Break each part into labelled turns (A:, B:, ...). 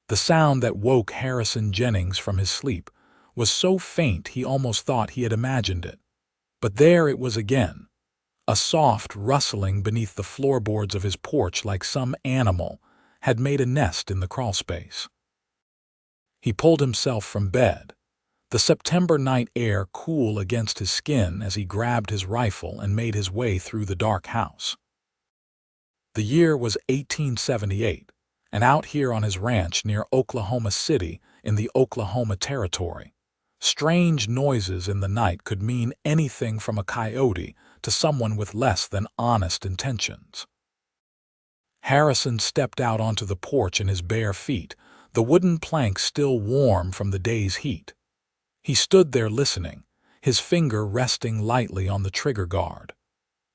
A: The sound that woke Harrison Jennings from his sleep was so faint he almost thought he had imagined it. But there it was again, a soft rustling beneath the floorboards of his porch like some animal had made a nest in the crawlspace. He pulled himself from bed, the September night air cool against his skin as he grabbed his rifle and made his way through the dark house. The year was 1878, and out here on his ranch near Oklahoma City in the Oklahoma Territory, strange noises in the night could mean anything from a coyote to someone with less than honest intentions. Harrison stepped out onto the porch in his bare feet, the wooden planks still warm from the day's heat. He stood there listening, his finger resting lightly on the trigger guard.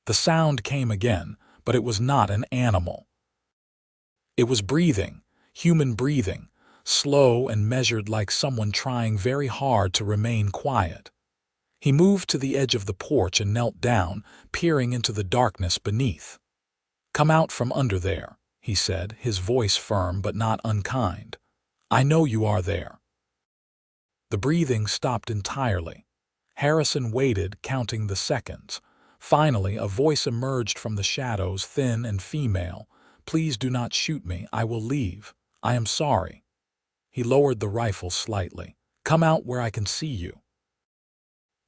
A: The sound came again, but it was not an animal. It was breathing, human breathing, slow and measured like someone trying very hard to remain quiet. He moved to the edge of the porch and knelt down, peering into the darkness beneath. "Come out from under there," he said, his voice firm but not unkind. "I know you are there." The breathing stopped entirely. Harrison waited, counting the seconds. Finally, a voice emerged from the shadows, thin and female. "Please do not shoot me. I will leave. I am sorry." He lowered the rifle slightly. "Come out where I can see you."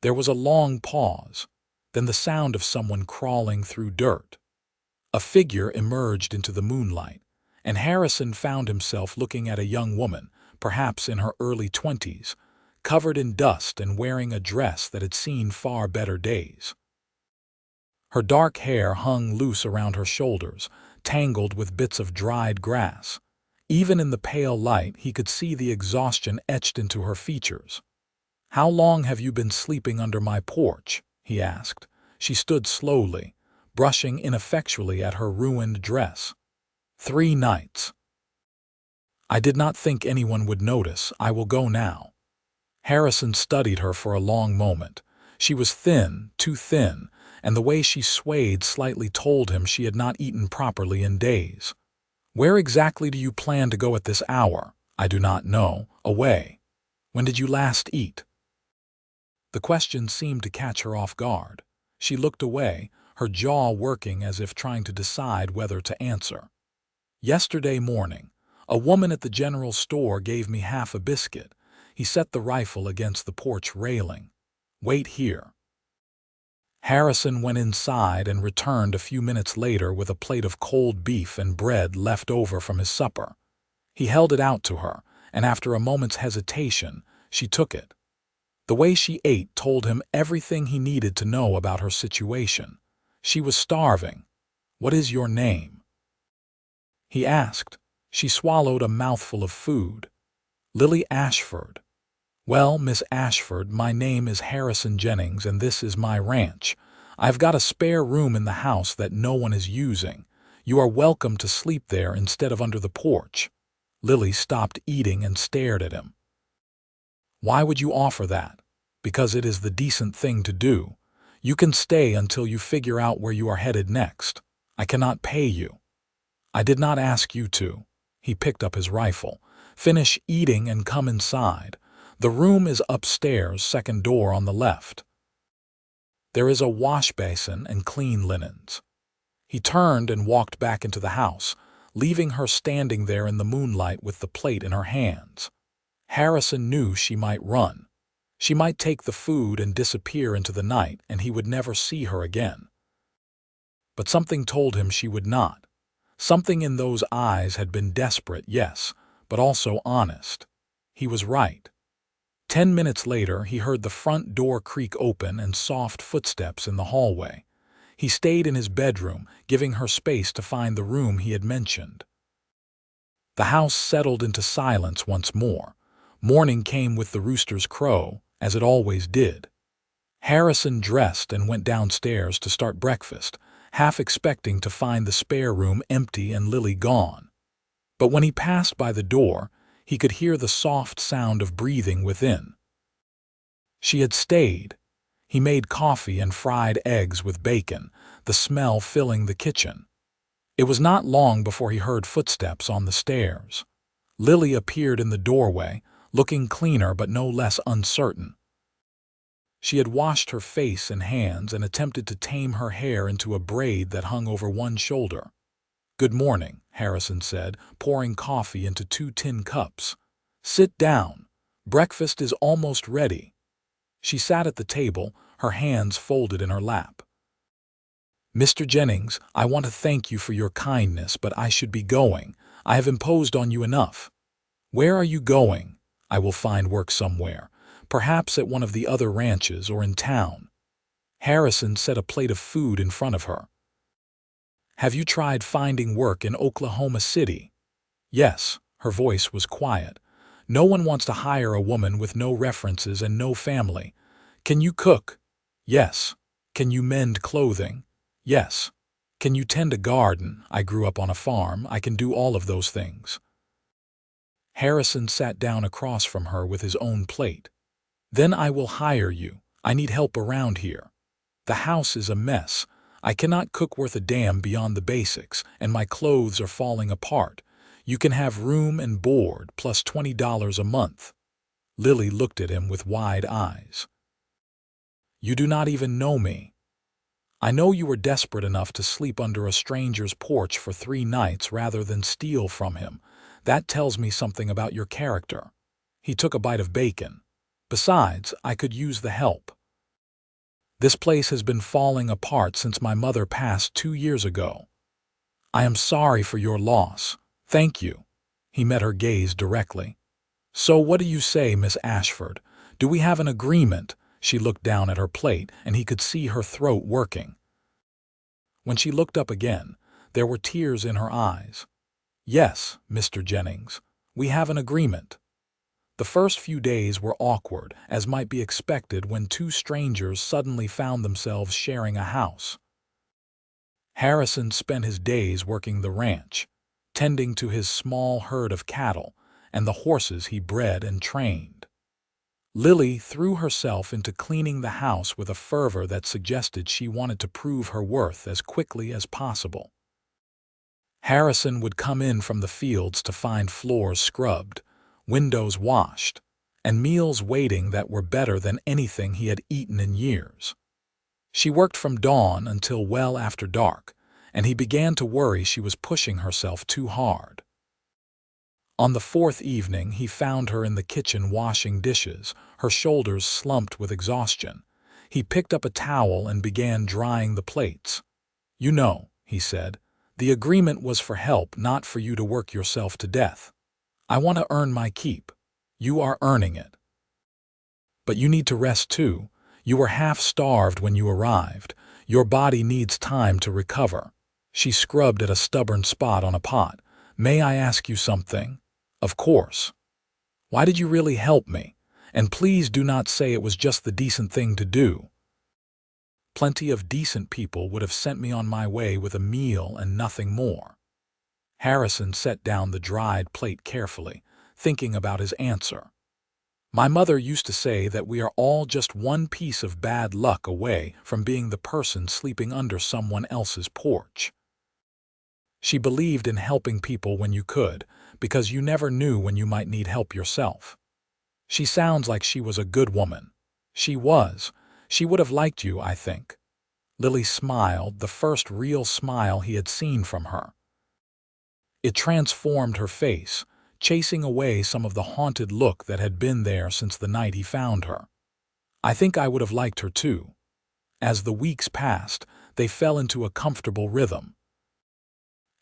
A: There was a long pause, then the sound of someone crawling through dirt. A figure emerged into the moonlight, and Harrison found himself looking at a young woman, perhaps in her early 20s, covered in dust and wearing a dress that had seen far better days. Her dark hair hung loose around her shoulders, tangled with bits of dried grass. Even in the pale light, he could see the exhaustion etched into her features. "How long have you been sleeping under my porch?" he asked. She stood slowly, brushing ineffectually at her ruined dress. "3 nights. I did not think anyone would notice. I will go now." Harrison studied her for a long moment. She was thin, too thin, and the way she swayed slightly told him she had not eaten properly in days. "Where exactly do you plan to go at this hour?" "I do not know. Away." "When did you last eat?" The question seemed to catch her off guard. She looked away, her jaw working as if trying to decide whether to answer. "Yesterday morning. A woman at the general store gave me half a biscuit." He set the rifle against the porch railing. "Wait here." Harrison went inside and returned a few minutes later with a plate of cold beef and bread left over from his supper. He held it out to her, and after a moment's hesitation, she took it. The way she ate told him everything he needed to know about her situation. She was starving. "What is your name?" he asked. She swallowed a mouthful of food. "Lily Ashford." "Well, Miss Ashford, my name is Harrison Jennings, and this is my ranch. I've got a spare room in the house that no one is using. You are welcome to sleep there instead of under the porch." Lily stopped eating and stared at him. "Why would you offer that?" "Because it is the decent thing to do. You can stay until you figure out where you are headed next. I cannot pay you." "I did not ask you to." He picked up his rifle. "Finish eating and come inside. The room is upstairs, second door on the left. There is a wash basin and clean linens." He turned and walked back into the house, leaving her standing there in the moonlight with the plate in her hands. Harrison knew she might run. She might take the food and disappear into the night, and he would never see her again. But something told him she would not. Something in those eyes had been desperate, yes, but also honest. He was right. 10 minutes later, he heard the front door creak open and soft footsteps in the hallway. He stayed in his bedroom, giving her space to find the room he had mentioned. The house settled into silence once more. Morning came with the rooster's crow, as it always did. Harrison dressed and went downstairs to start breakfast, half expecting to find the spare room empty and Lily gone. But when he passed by the door, he could hear the soft sound of breathing within. She had stayed. He made coffee and fried eggs with bacon, the smell filling the kitchen. It was not long before he heard footsteps on the stairs. Lily appeared in the doorway, looking cleaner but no less uncertain. She had washed her face and hands and attempted to tame her hair into a braid that hung over one shoulder. "Good morning," Harrison said, pouring coffee into 2 tin cups. "Sit down. Breakfast is almost ready." She sat at the table, her hands folded in her lap. "Mr. Jennings, I want to thank you for your kindness, but I should be going. I have imposed on you enough." "Where are you going?" "I will find work somewhere, perhaps at one of the other ranches or in town." Harrison set a plate of food in front of her. "Have you tried finding work in Oklahoma City?" "Yes." Her voice was quiet. "No one wants to hire a woman with no references and no family." "Can you cook?" "Yes." "Can you mend clothing?" "Yes." "Can you tend a garden?" "I grew up on a farm. I can do all of those things." Harrison sat down across from her with his own plate. "Then I will hire you. I need help around here. The house is a mess. I cannot cook worth a damn beyond the basics, and my clothes are falling apart. You can have room and board plus $20 a month." Lily looked at him with wide eyes. "You do not even know me." "I know you were desperate enough to sleep under a stranger's porch for 3 nights rather than steal from him. That tells me something about your character." He took a bite of bacon. "Besides, I could use the help. This place has been falling apart since my mother passed 2 years ago. I am sorry for your loss." "Thank you." He met her gaze directly. "So what do you say, Miss Ashford? Do we have an agreement?" She looked down at her plate, and he could see her throat working. When she looked up again, there were tears in her eyes. "Yes, Mr. Jennings, we have an agreement." The first few days were awkward, as might be expected when 2 strangers suddenly found themselves sharing a house. Harrison spent his days working the ranch, tending to his small herd of cattle and the horses he bred and trained. Lily threw herself into cleaning the house with a fervor that suggested she wanted to prove her worth as quickly as possible. Harrison would come in from the fields to find floors scrubbed, windows washed, and meals waiting that were better than anything he had eaten in years. She worked from dawn until well after dark, and he began to worry she was pushing herself too hard. On the 4th evening, he found her in the kitchen washing dishes, her shoulders slumped with exhaustion. He picked up a towel and began drying the plates. "You know," he said, "the agreement was for help, not for you to work yourself to death. I want to earn my keep. You are earning it. But you need to rest too. You were half-starved when you arrived. Your body needs time to recover." She scrubbed at a stubborn spot on a pot. "May I ask you something?" "Of course." "Why did you really help me? And please do not say it was just the decent thing to do." "Plenty of decent people would have sent me on my way with a meal and nothing more." Harrison set down the dried plate carefully, thinking about his answer. "My mother used to say that we are all just one piece of bad luck away from being the person sleeping under someone else's porch. She believed in helping people when you could, because you never knew when you might need help yourself. She sounds like she was a good woman." "She was. She would have liked you, I think." Lily smiled, the first real smile he had seen from her. It transformed her face, chasing away some of the haunted look that had been there since the night he found her. "I think I would have liked her too." As the weeks passed, they fell into a comfortable rhythm.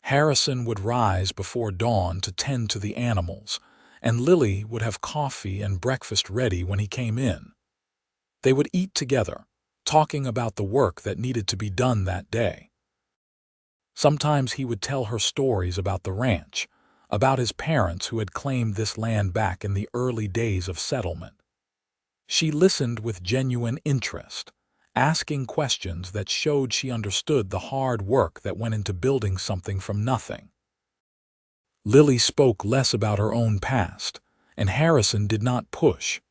A: Harrison would rise before dawn to tend to the animals, and Lily would have coffee and breakfast ready when he came in. They would eat together, talking about the work that needed to be done that day. Sometimes he would tell her stories about the ranch, about his parents who had claimed this land back in the early days of settlement. She listened with genuine interest, asking questions that showed she understood the hard work that went into building something from nothing. Lily spoke less about her own past, and Harrison did not push.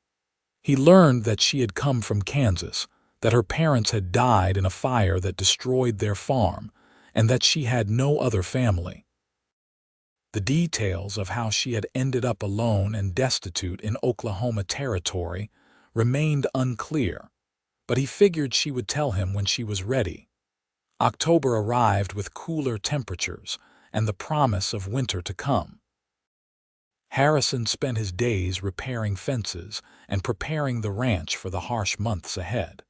A: He learned that she had come from Kansas, that her parents had died in a fire that destroyed their farm, and that she had no other family. The details of how she had ended up alone and destitute in Oklahoma territory remained unclear, but he figured she would tell him when she was ready. October arrived with cooler temperatures and the promise of winter to come. Harrison spent his days repairing fences and preparing the ranch for the harsh months ahead.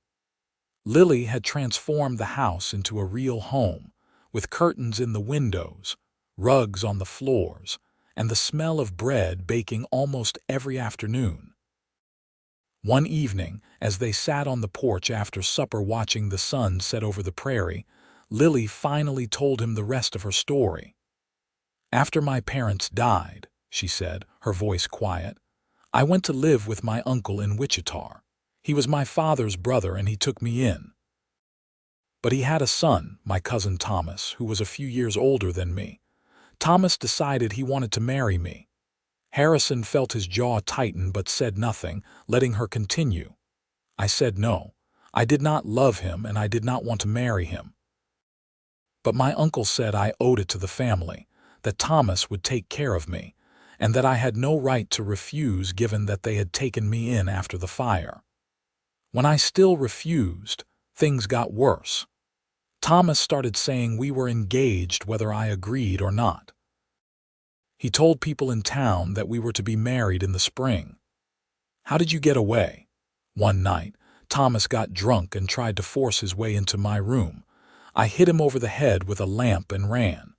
A: Lily had transformed the house into a real home, with curtains in the windows, rugs on the floors, and the smell of bread baking almost every afternoon. One evening, as they sat on the porch after supper watching the sun set over the prairie, Lily finally told him the rest of her story. "After my parents died," she said, her voice quiet, "I went to live with my uncle in Wichita. He was my father's brother and he took me in. But he had a son, my cousin Thomas, who was a few years older than me. Thomas decided he wanted to marry me." Harrison felt his jaw tighten but said nothing, letting her continue. "I said no. I did not love him and I did not want to marry him. But my uncle said I owed it to the family, that Thomas would take care of me, and that I had no right to refuse given that they had taken me in after the fire. When I still refused, things got worse. Thomas started saying we were engaged whether I agreed or not. He told people in town that we were to be married in the spring. How did you get away? One night, Thomas got drunk and tried to force his way into my room. I hit him over the head with a lamp and ran.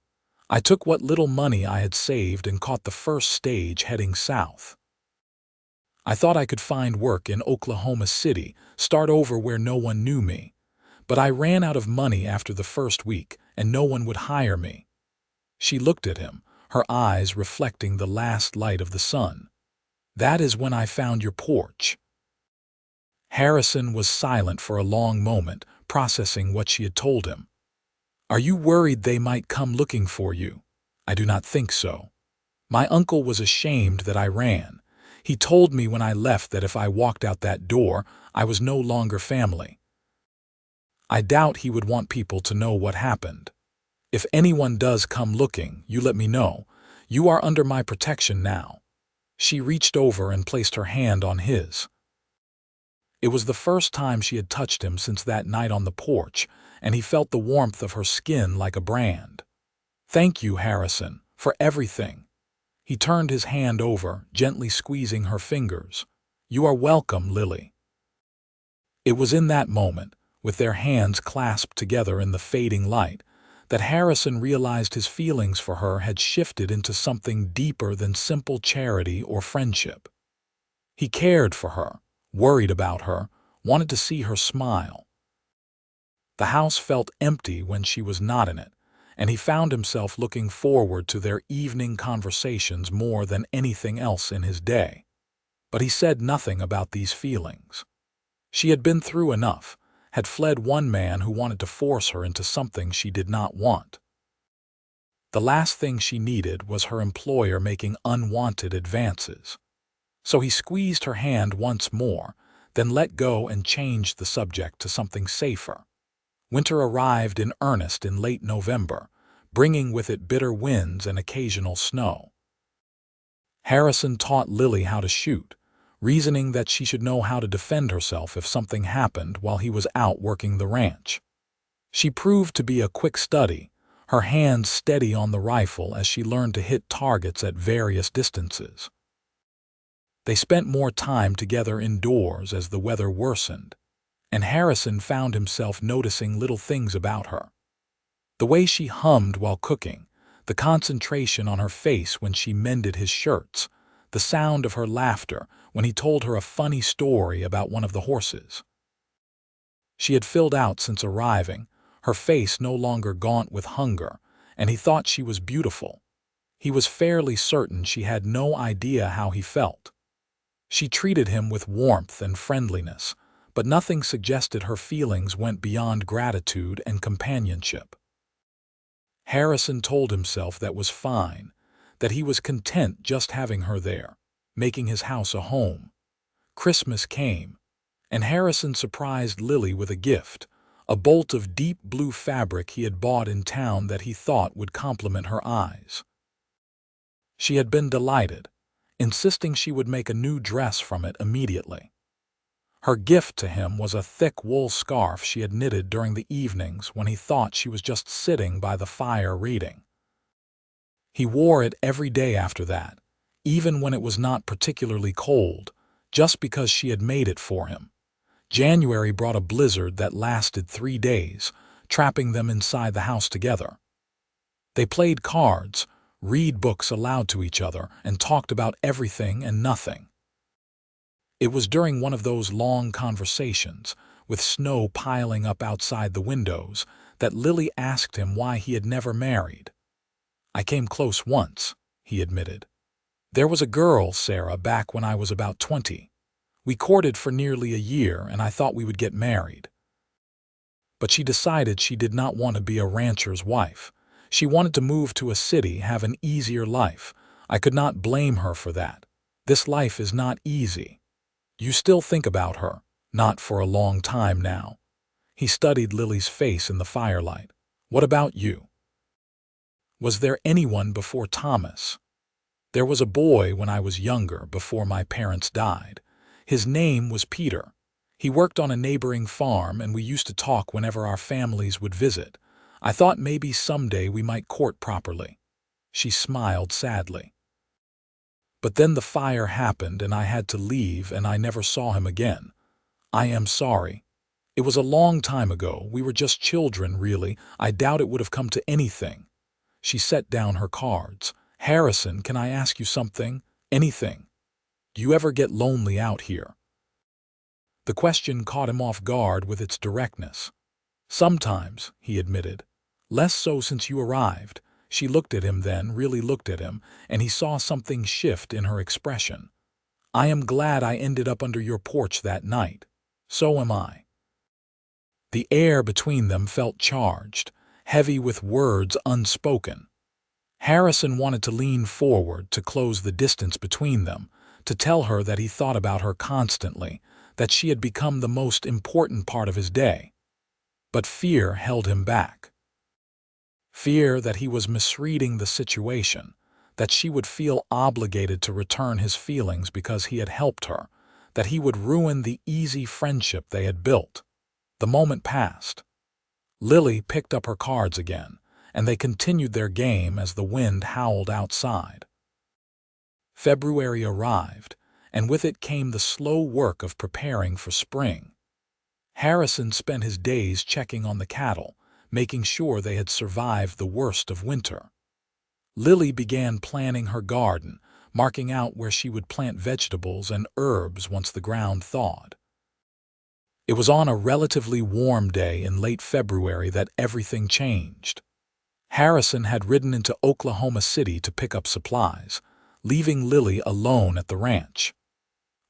A: I took what little money I had saved and caught the first stage heading south. I thought I could find work in Oklahoma City, start over where no one knew me. But I ran out of money after the first week, and no one would hire me." She looked at him, her eyes reflecting the last light of the sun. "That is when I found your porch." Harrison was silent for a long moment, processing what she had told him. "Are you worried they might come looking for you?" "I do not think so. My uncle was ashamed that I ran. He told me when I left that if I walked out that door, I was no longer family. I doubt he would want people to know what happened. If anyone does come looking, you let me know. You are under my protection now." She reached over and placed her hand on his. It was the first time she had touched him since that night on the porch, and he felt the warmth of her skin like a brand. "Thank you, Harrison, for everything." He turned his hand over, gently squeezing her fingers. "You are welcome, Lily." It was in that moment, with their hands clasped together in the fading light, that Harrison realized his feelings for her had shifted into something deeper than simple charity or friendship. He cared for her, worried about her, wanted to see her smile. The house felt empty when she was not in it, and he found himself looking forward to their evening conversations more than anything else in his day. But he said nothing about these feelings. She had been through enough, had fled one man who wanted to force her into something she did not want. The last thing she needed was her employer making unwanted advances. So he squeezed her hand once more, then let go and changed the subject to something safer. Winter arrived in earnest in late November, bringing with it bitter winds and occasional snow. Harrison taught Lily how to shoot, reasoning that she should know how to defend herself if something happened while he was out working the ranch. She proved to be a quick study, her hands steady on the rifle as she learned to hit targets at various distances. They spent more time together indoors as the weather worsened, and Harrison found himself noticing little things about her. The way she hummed while cooking, the concentration on her face when she mended his shirts, the sound of her laughter when he told her a funny story about one of the horses. She had filled out since arriving, her face no longer gaunt with hunger, and he thought she was beautiful. He was fairly certain she had no idea how he felt. She treated him with warmth and friendliness, but nothing suggested her feelings went beyond gratitude and companionship. Harrison told himself that was fine, that he was content just having her there, making his house a home. Christmas came, and Harrison surprised Lily with a gift, a bolt of deep blue fabric he had bought in town that he thought would complement her eyes. She had been delighted, insisting she would make a new dress from it immediately. Her gift to him was a thick wool scarf she had knitted during the evenings when he thought she was just sitting by the fire reading. He wore it every day after that, even when it was not particularly cold, just because she had made it for him. January brought a blizzard that lasted 3 days, trapping them inside the house together. They played cards, read books aloud to each other, and talked about everything and nothing. It was during one of those long conversations, with snow piling up outside the windows, that Lily asked him why he had never married. "I came close once," he admitted. "There was a girl, Sarah, back when I was about 20. We courted for nearly a year, and I thought we would get married. But she decided she did not want to be a rancher's wife. She wanted to move to a city, have an easier life. I could not blame her for that. This life is not easy. You still think about her, not for a long time now." He studied Lily's face in the firelight. "What about you? Was there anyone before Thomas?" "There was a boy when I was younger, before my parents died. His name was Peter. He worked on a neighboring farm, and we used to talk whenever our families would visit. I thought maybe someday we might court properly." She smiled sadly. "But then the fire happened, and I had to leave, and I never saw him again. I am sorry. It was a long time ago. We were just children, really. I doubt it would have come to anything." She set down her cards. "Harrison, can I ask you something? Anything? Do you ever get lonely out here?" The question caught him off guard with its directness. "Sometimes," he admitted. "Less so since you arrived." She looked at him then, really looked at him, and he saw something shift in her expression. "I am glad I ended up under your porch that night. So am I." The air between them felt charged, heavy with words unspoken. Harrison wanted to lean forward to close the distance between them, to tell her that he thought about her constantly, that she had become the most important part of his day. But fear held him back. Fear that he was misreading the situation, that she would feel obligated to return his feelings because he had helped her, that he would ruin the easy friendship they had built. The moment passed. Lily picked up her cards again, and they continued their game as the wind howled outside. February arrived, and with it came the slow work of preparing for spring. Harrison spent his days checking on the cattle, making sure they had survived the worst of winter. Lily began planning her garden, marking out where she would plant vegetables and herbs once the ground thawed. It was on a relatively warm day in late February that everything changed. Harrison had ridden into Oklahoma City to pick up supplies, leaving Lily alone at the ranch.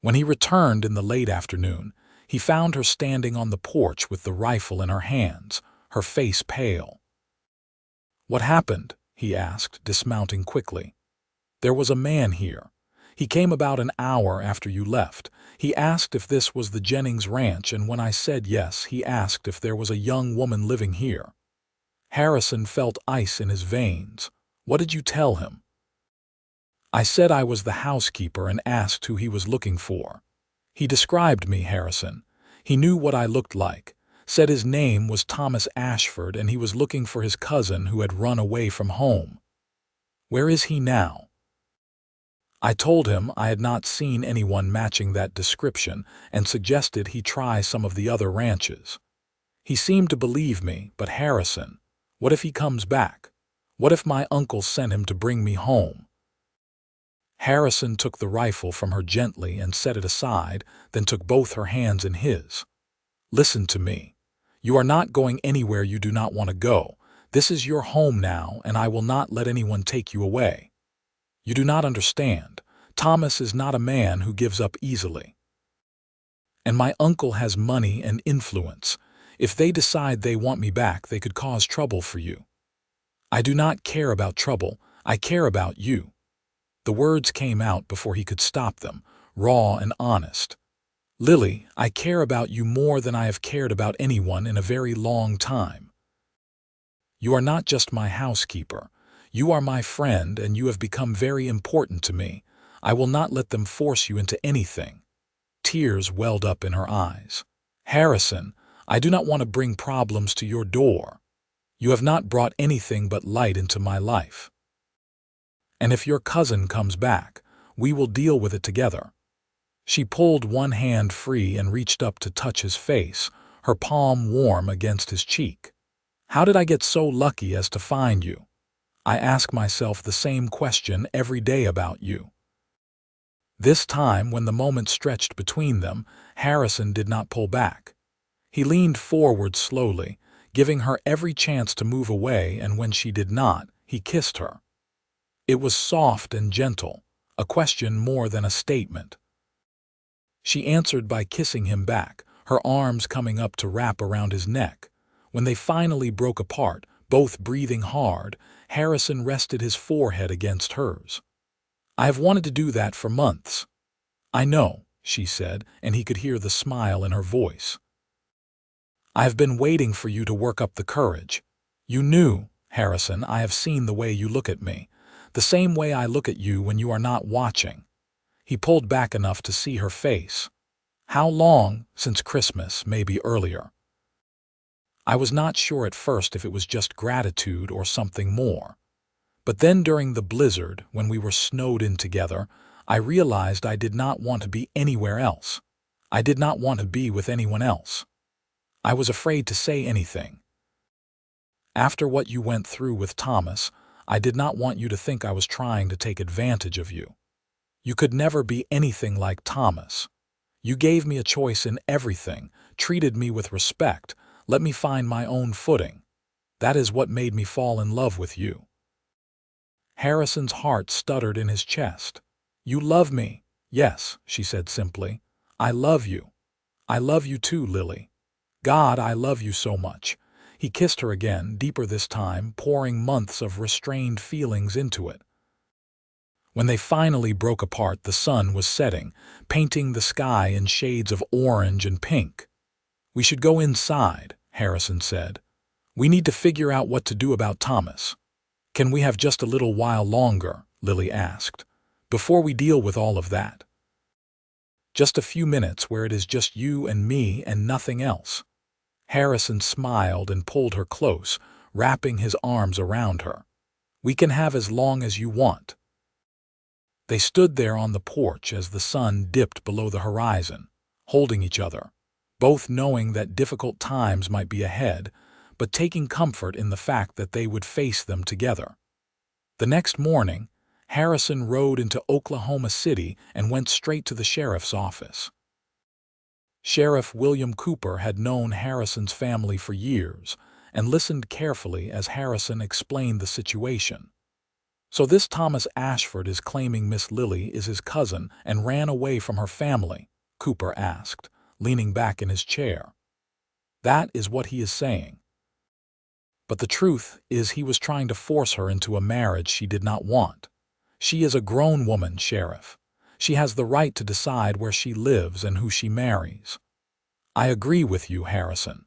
A: When he returned in the late afternoon, he found her standing on the porch with the rifle in her hands, her face pale. "What happened?" he asked, dismounting quickly. "There was a man here. He came about an hour after you left. He asked if this was the Jennings ranch, and when I said yes, he asked if there was a young woman living here." Harrison felt ice in his veins. "What did you tell him?" "I said I was the housekeeper and asked who he was looking for. He described me, Harrison. He knew what I looked like. Said his name was Thomas Ashford and he was looking for his cousin who had run away from home. Where is he now?" I told him I had not seen anyone matching that description and suggested he try some of the other ranches. He seemed to believe me, but Harrison, what if he comes back? What if my uncle sent him to bring me home? Harrison took the rifle from her gently and set it aside, then took both her hands in his. "Listen to me. You are not going anywhere you do not want to go. This is your home now, and I will not let anyone take you away. You do not understand. Thomas is not a man who gives up easily. And my uncle has money and influence. If they decide they want me back, they could cause trouble for you. I do not care about trouble. I care about you." The words came out before he could stop them, raw and honest. "Lily, I care about you more than I have cared about anyone in a very long time. You are not just my housekeeper. You are my friend and you have become very important to me. I will not let them force you into anything." Tears welled up in her eyes. "Harrison, I do not want to bring problems to your door. You have not brought anything but light into my life. And if your cousin comes back, we will deal with it together." She pulled one hand free and reached up to touch his face, her palm warm against his cheek. "How did I get so lucky as to find you? I ask myself the same question every day about you." This time, when the moment stretched between them, Harrison did not pull back. He leaned forward slowly, giving her every chance to move away, and when she did not, he kissed her. It was soft and gentle, a question more than a statement. She answered by kissing him back, her arms coming up to wrap around his neck. When they finally broke apart, both breathing hard, Harrison rested his forehead against hers. "I have wanted to do that for months." "I know," she said, and he could hear the smile in her voice. "I have been waiting for you to work up the courage. You knew, Harrison, I have seen the way you look at me, the same way I look at you when you are not watching." He pulled back enough to see her face. "How long? Since Christmas, maybe earlier." "I was not sure at first if it was just gratitude or something more. But then during the blizzard, when we were snowed in together, I realized I did not want to be anywhere else. I did not want to be with anyone else. I was afraid to say anything. After what you went through with Thomas, I did not want you to think I was trying to take advantage of you. You could never be anything like Thomas. You gave me a choice in everything, treated me with respect, let me find my own footing. That is what made me fall in love with you." Harrison's heart stuttered in his chest. "You love me?" "Yes," she said simply. "I love you. I love you too, Lily. God, I love you so much." He kissed her again, deeper this time, pouring months of restrained feelings into it. When they finally broke apart, the sun was setting, painting the sky in shades of orange and pink. "We should go inside," Harrison said. "We need to figure out what to do about Thomas." "Can we have just a little while longer?" Lily asked. "Before we deal with all of that. Just a few minutes where it is just you and me and nothing else." Harrison smiled and pulled her close, wrapping his arms around her. "We can have as long as you want." They stood there on the porch as the sun dipped below the horizon, holding each other, both knowing that difficult times might be ahead, but taking comfort in the fact that they would face them together. The next morning, Harrison rode into Oklahoma City and went straight to the sheriff's office. Sheriff William Cooper had known Harrison's family for years and listened carefully as Harrison explained the situation. "So this Thomas Ashford is claiming Miss Lily is his cousin and ran away from her family?" Cooper asked, leaning back in his chair. "That is what he is saying. But the truth is he was trying to force her into a marriage she did not want. She is a grown woman, Sheriff. She has the right to decide where she lives and who she marries." "I agree with you, Harrison.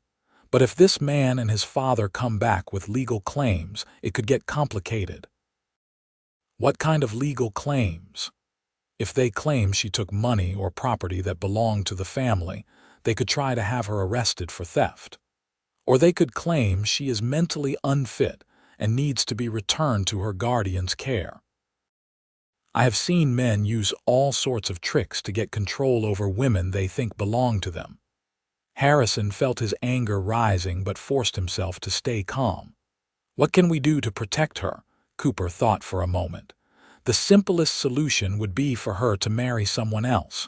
A: But if this man and his father come back with legal claims, it could get complicated." "What kind of legal claims?" "If they claim she took money or property that belonged to the family, they could try to have her arrested for theft. Or they could claim she is mentally unfit and needs to be returned to her guardian's care. I have seen men use all sorts of tricks to get control over women they think belong to them." Harrison felt his anger rising but forced himself to stay calm. "What can we do to protect her?" Cooper thought for a moment. "The simplest solution would be for her to marry someone else.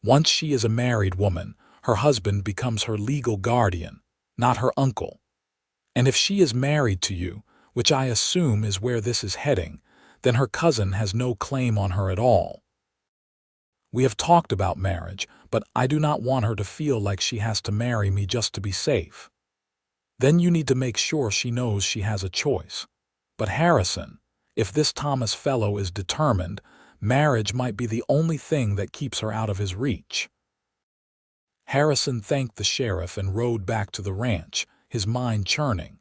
A: Once she is a married woman, her husband becomes her legal guardian, not her uncle. And if she is married to you, which I assume is where this is heading, then her cousin has no claim on her at all. We have talked about marriage, but I do not want her to feel like she has to marry me just to be safe. Then you need to make sure she knows she has a choice. But Harrison, if this Thomas fellow is determined, marriage might be the only thing that keeps her out of his reach." Harrison thanked the sheriff and rode back to the ranch, his mind churning.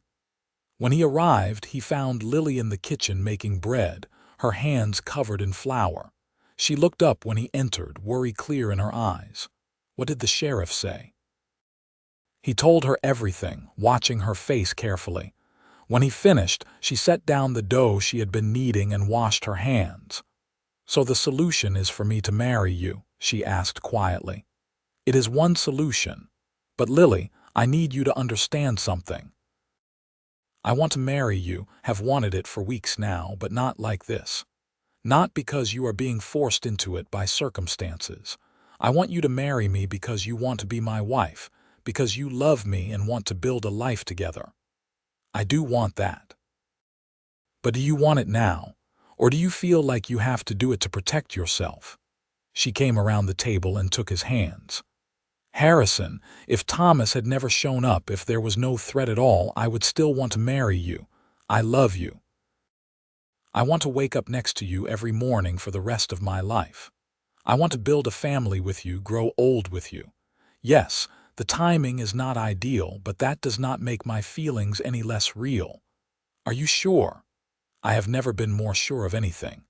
A: When he arrived, he found Lily in the kitchen making bread, her hands covered in flour. She looked up when he entered, worry clear in her eyes. What did the sheriff say? He told her everything, watching her face carefully. When he finished, she set down the dough she had been kneading and washed her hands. "So the solution is for me to marry you?" she asked quietly. "It is one solution. But Lily, I need you to understand something. I want to marry you, have wanted it for weeks now, but not like this. Not because you are being forced into it by circumstances. I want you to marry me because you want to be my wife, because you love me and want to build a life together. I do want that. But do you want it now, or do you feel like you have to do it to protect yourself?" She came around the table and took his hands. "Harrison, if Thomas had never shown up, if there was no threat at all, I would still want to marry you. I love you. I want to wake up next to you every morning for the rest of my life. I want to build a family with you, grow old with you. Yes, the timing is not ideal, but that does not make my feelings any less real. Are you sure?" "I have never been more sure of anything."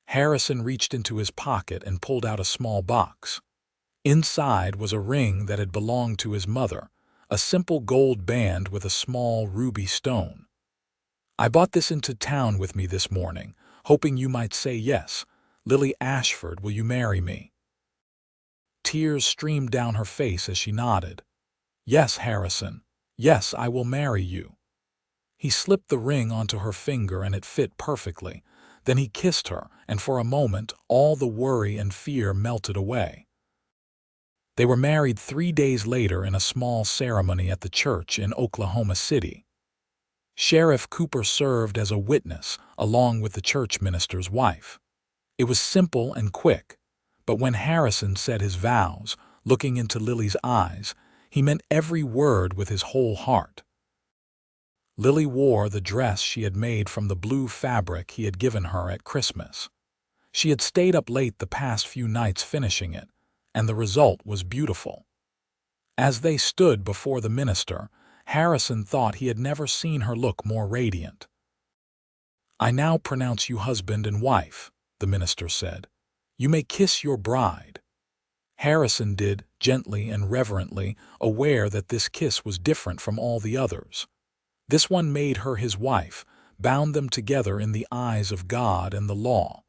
A: Harrison reached into his pocket and pulled out a small box. Inside was a ring that had belonged to his mother, a simple gold band with a small ruby stone. "I bought this into town with me this morning, hoping you might say yes. Lily Ashford, will you marry me?" Tears streamed down her face as she nodded. "Yes, Harrison. Yes, I will marry you." He slipped the ring onto her finger and it fit perfectly. Then he kissed her, and for a moment all the worry and fear melted away. They were married 3 days later in a small ceremony at the church in Oklahoma City. Sheriff Cooper served as a witness along with the church minister's wife. It was simple and quick, but when Harrison said his vows, looking into Lily's eyes, he meant every word with his whole heart. Lily wore the dress she had made from the blue fabric he had given her at Christmas. She had stayed up late the past few nights finishing it, and the result was beautiful. As they stood before the minister, Harrison thought he had never seen her look more radiant. "I now pronounce you husband and wife," the minister said. "You may kiss your bride." Harrison did, gently and reverently, aware that this kiss was different from all the others. This one made her his wife, bound them together in the eyes of God and the law.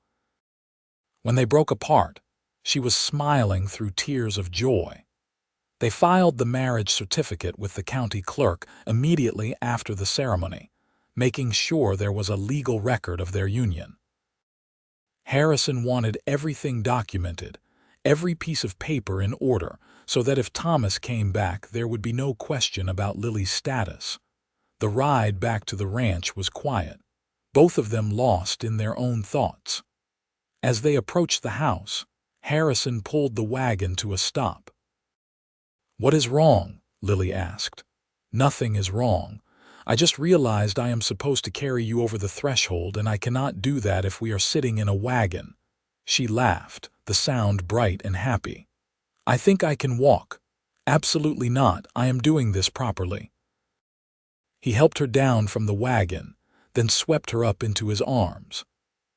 A: When they broke apart, she was smiling through tears of joy. They filed the marriage certificate with the county clerk immediately after the ceremony, making sure there was a legal record of their union. Harrison wanted everything documented, every piece of paper in order, so that if Thomas came back there would be no question about Lily's status. The ride back to the ranch was quiet, both of them lost in their own thoughts. As they approached the house, Harrison pulled the wagon to a stop. "What is wrong?" Lily asked. "Nothing is wrong. I just realized I am supposed to carry you over the threshold, and I cannot do that if we are sitting in a wagon." She laughed, the sound bright and happy. "I think I can walk." "Absolutely not. I am doing this properly." He helped her down from the wagon, then swept her up into his arms.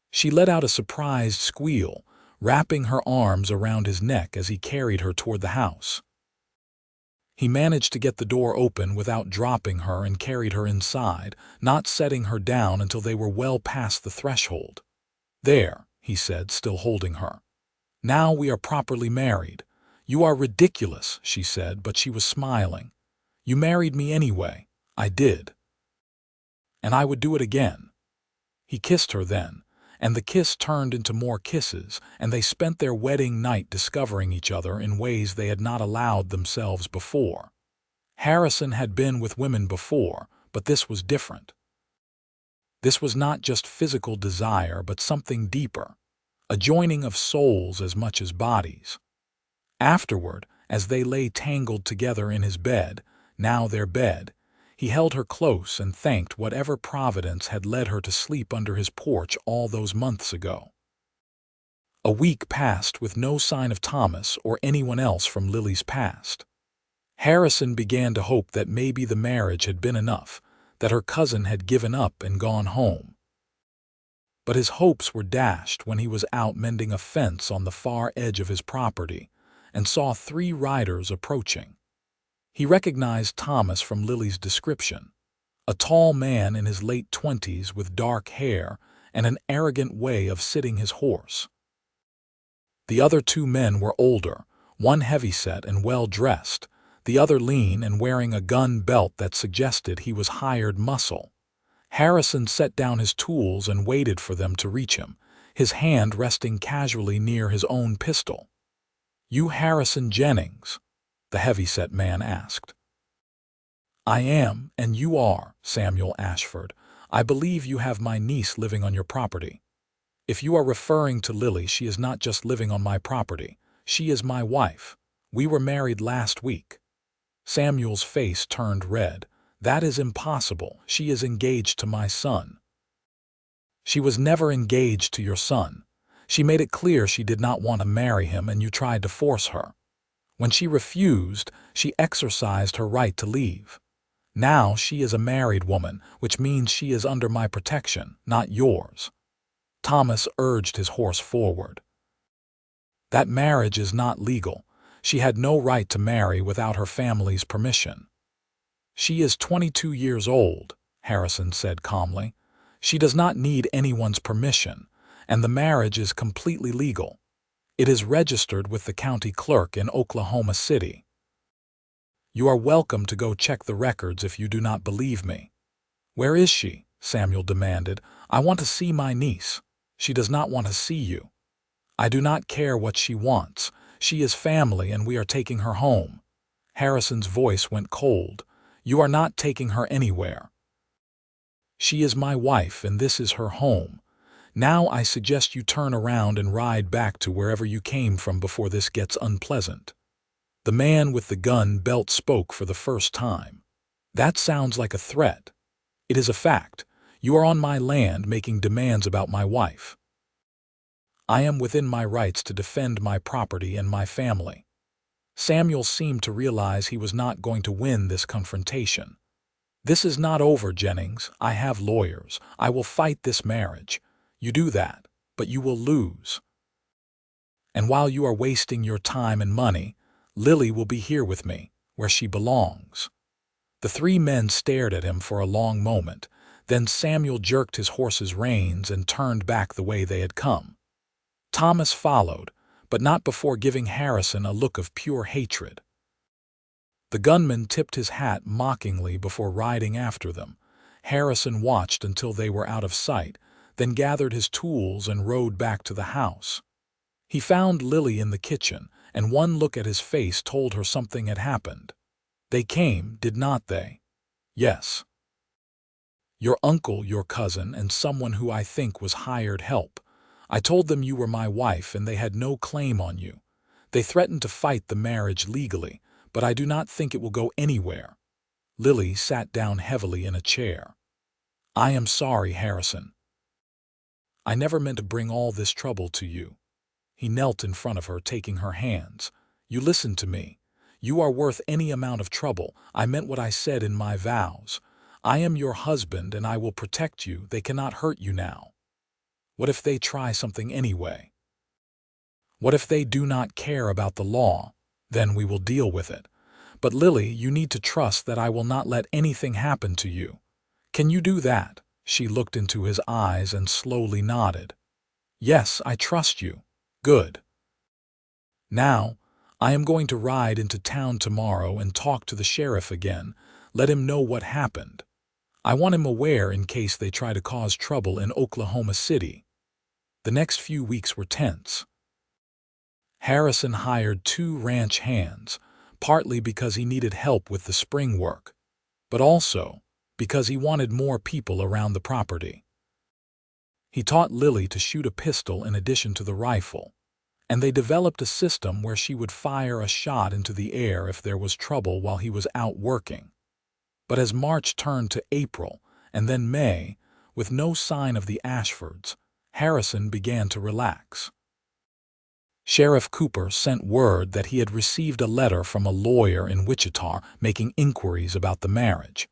A: She let out a surprised squeal, wrapping her arms around his neck as he carried her toward the house. He managed to get the door open without dropping her and carried her inside, not setting her down until they were well past the threshold. "There," he said, still holding her. "Now we are properly married." "You are ridiculous," she said, but she was smiling. "You married me anyway." "I did. And I would do it again." He kissed her then, and the kiss turned into more kisses, and they spent their wedding night discovering each other in ways they had not allowed themselves before. Harrison had been with women before, but this was different. This was not just physical desire, but something deeper, a joining of souls as much as bodies. Afterward, as they lay tangled together in his bed, now their bed, he held her close and thanked whatever providence had led her to sleep under his porch all those months ago. A week passed with no sign of Thomas or anyone else from Lily's past. Harrison began to hope that maybe the marriage had been enough, that her cousin had given up and gone home. But his hopes were dashed when he was out mending a fence on the far edge of his property and saw 3 riders approaching. He recognized Thomas from Lily's description, a tall man in his late 20s with dark hair and an arrogant way of sitting his horse. The other 2 men were older, one heavyset and well-dressed, the other lean and wearing a gun belt that suggested he was hired muscle. Harrison set down his tools and waited for them to reach him, his hand resting casually near his own pistol. "You Harrison Jennings?" the heavyset man asked. "I am, and you are, Samuel Ashford. I believe you have my niece living on your property." "If you are referring to Lily, she is not just living on my property. She is my wife. We were married last week." Samuel's face turned red. "That is impossible. She is engaged to my son." "She was never engaged to your son. She made it clear she did not want to marry him and you tried to force her. When she refused, she exercised her right to leave. Now she is a married woman, which means she is under my protection, not yours." Thomas urged his horse forward. "That marriage is not legal. She had no right to marry without her family's permission." "She is 22 years old," Harrison said calmly. "She does not need anyone's permission, and the marriage is completely legal. It is registered with the county clerk in Oklahoma City. You are welcome to go check the records if you do not believe me." "Where is she?" Samuel demanded. "I want to see my niece." "She does not want to see you." "I do not care what she wants. She is family and we are taking her home." Harrison's voice went cold. "You are not taking her anywhere. She is my wife and this is her home. Now I suggest you turn around and ride back to wherever you came from before this gets unpleasant." The man with the gun belt spoke for the first time. "That sounds like a threat." "It is a fact. You are on my land making demands about my wife. I am within my rights to defend my property and my family." Samuel seemed to realize he was not going to win this confrontation. "This is not over, Jennings. I have lawyers. I will fight this marriage. You do that, but you will lose. And while you are wasting your time and money, Lily will be here with me, where she belongs." The 3 men stared at him for a long moment. Then Samuel jerked his horse's reins and turned back the way they had come. Thomas followed, but not before giving Harrison a look of pure hatred. The gunman tipped his hat mockingly before riding after them. Harrison watched until they were out of sight, then gathered his tools and rode back to the house. He found Lily in the kitchen, and one look at his face told her something had happened. "They came, did not they?" "Yes. Your uncle, your cousin, and someone who I think was hired help. I told them you were my wife and they had no claim on you. They threatened to fight the marriage legally, but I do not think it will go anywhere." Lily sat down heavily in a chair. "I am sorry, Harrison. I never meant to bring all this trouble to you." He knelt in front of her, taking her hands. "You listen to me. You are worth any amount of trouble. I meant what I said in my vows. I am your husband and I will protect you. They cannot hurt you now. What if they try something anyway? What if they do not care about the law? Then we will deal with it. But Lily, you need to trust that I will not let anything happen to you. Can you do that?" She looked into his eyes and slowly nodded. "Yes, I trust you." "Good. Now, I am going to ride into town tomorrow and talk to the sheriff again, let him know what happened. I want him aware in case they try to cause trouble in Oklahoma City." The next few weeks were tense. Harrison hired 2 ranch hands, partly because he needed help with the spring work, but also because he wanted more people around the property. He taught Lily to shoot a pistol in addition to the rifle, and they developed a system where she would fire a shot into the air if there was trouble while he was out working. But as March turned to April and then May, with no sign of the Ashfords, Harrison began to relax. Sheriff Cooper sent word that he had received a letter from a lawyer in Wichita making inquiries about the marriage.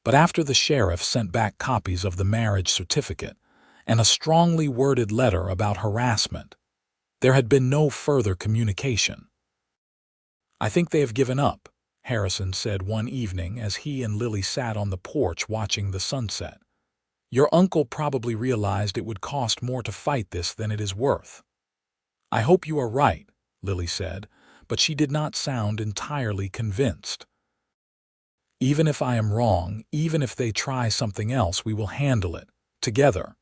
A: But after the sheriff sent back copies of the marriage certificate and a strongly worded letter about harassment, there had been no further communication. "I think they have given up," Harrison said one evening as he and Lily sat on the porch watching the sunset. "Your uncle probably realized it would cost more to fight this than it is worth." "I hope you are right," Lily said, but she did not sound entirely convinced. "Even if I am wrong, even if they try something else, we will handle it, together."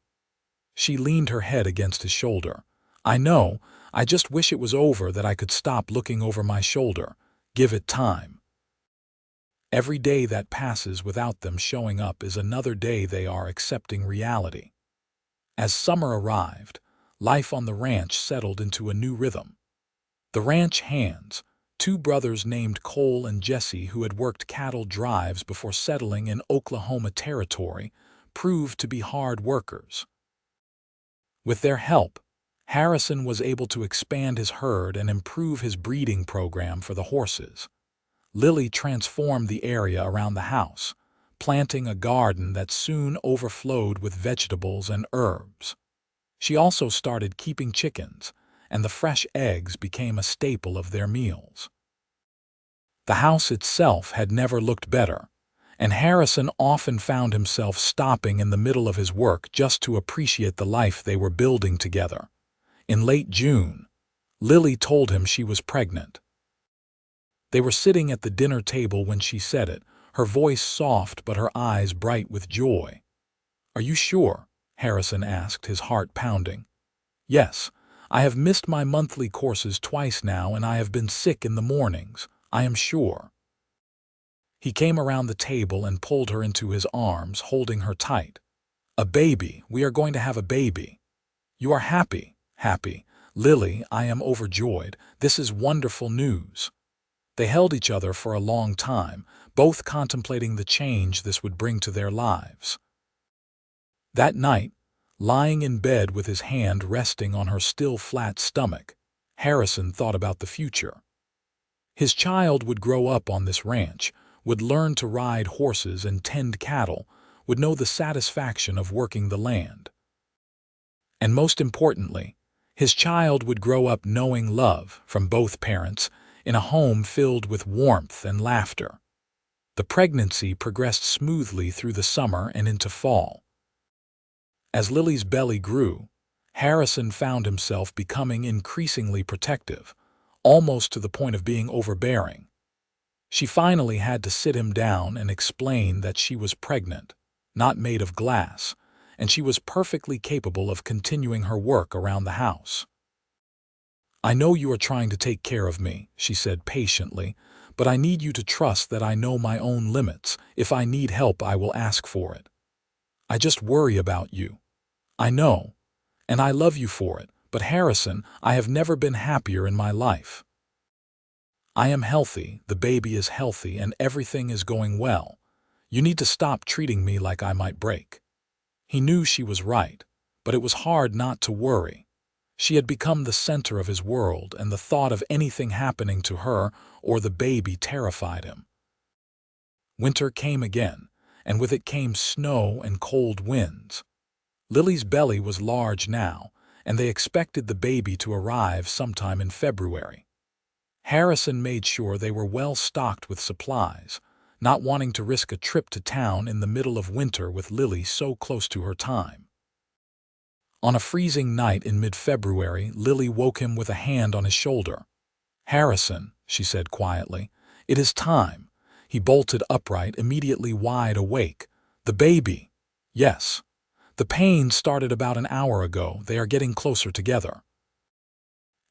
A: She leaned her head against his shoulder. "I know, I just wish it was over, that I could stop looking over my shoulder. Give it time." Every day that passes without them showing up is another day they are accepting reality. As summer arrived, life on the ranch settled into a new rhythm. The ranch hands, two brothers named Cole and Jesse who had worked cattle drives before settling in Oklahoma Territory, proved to be hard workers. With their help, Harrison was able to expand his herd and improve his breeding program for the horses. Lily transformed the area around the house, planting a garden that soon overflowed with vegetables and herbs. She also started keeping chickens, and the fresh eggs became a staple of their meals. The house itself had never looked better, and Harrison often found himself stopping in the middle of his work just to appreciate the life they were building together. In late June, Lily told him she was pregnant. They were sitting at the dinner table when she said it, her voice soft but her eyes bright with joy. "Are you sure?" Harrison asked, his heart pounding. "Yes, I have missed my monthly courses twice now, and I have been sick in the mornings. I am sure." He came around the table and pulled her into his arms, holding her tight. "A baby. We are going to have a baby." "You are happy." "Happy. Lily, I am overjoyed. This is wonderful news." They held each other for a long time, both contemplating the change this would bring to their lives. That night, lying in bed with his hand resting on her still flat stomach, Harrison thought about the future. His child would grow up on this ranch, would learn to ride horses and tend cattle, would know the satisfaction of working the land. And most importantly, his child would grow up knowing love from both parents in a home filled with warmth and laughter. The pregnancy progressed smoothly through the summer and into fall. As Lily's belly grew, Harrison found himself becoming increasingly protective, almost to the point of being overbearing. She finally had to sit him down and explain that she was pregnant, not made of glass, and she was perfectly capable of continuing her work around the house. "I know you are trying to take care of me," she said patiently, "but I need you to trust that I know my own limits. If I need help, I will ask for it. I just worry about you. I know, and I love you for it, but Harrison, I have never been happier in my life. I am healthy, the baby is healthy, and everything is going well. You need to stop treating me like I might break." He knew she was right, but it was hard not to worry. She had become the center of his world, and the thought of anything happening to her or the baby terrified him. Winter came again, and with it came snow and cold winds. Lily's belly was large now, and they expected the baby to arrive sometime in February. Harrison made sure they were well stocked with supplies, not wanting to risk a trip to town in the middle of winter with Lily so close to her time. On a freezing night in mid-February, Lily woke him with a hand on his shoulder. "Harrison," she said quietly, "it is time." He bolted upright, immediately wide awake. "The baby." "Yes. The pain started about an hour ago. They are getting closer together."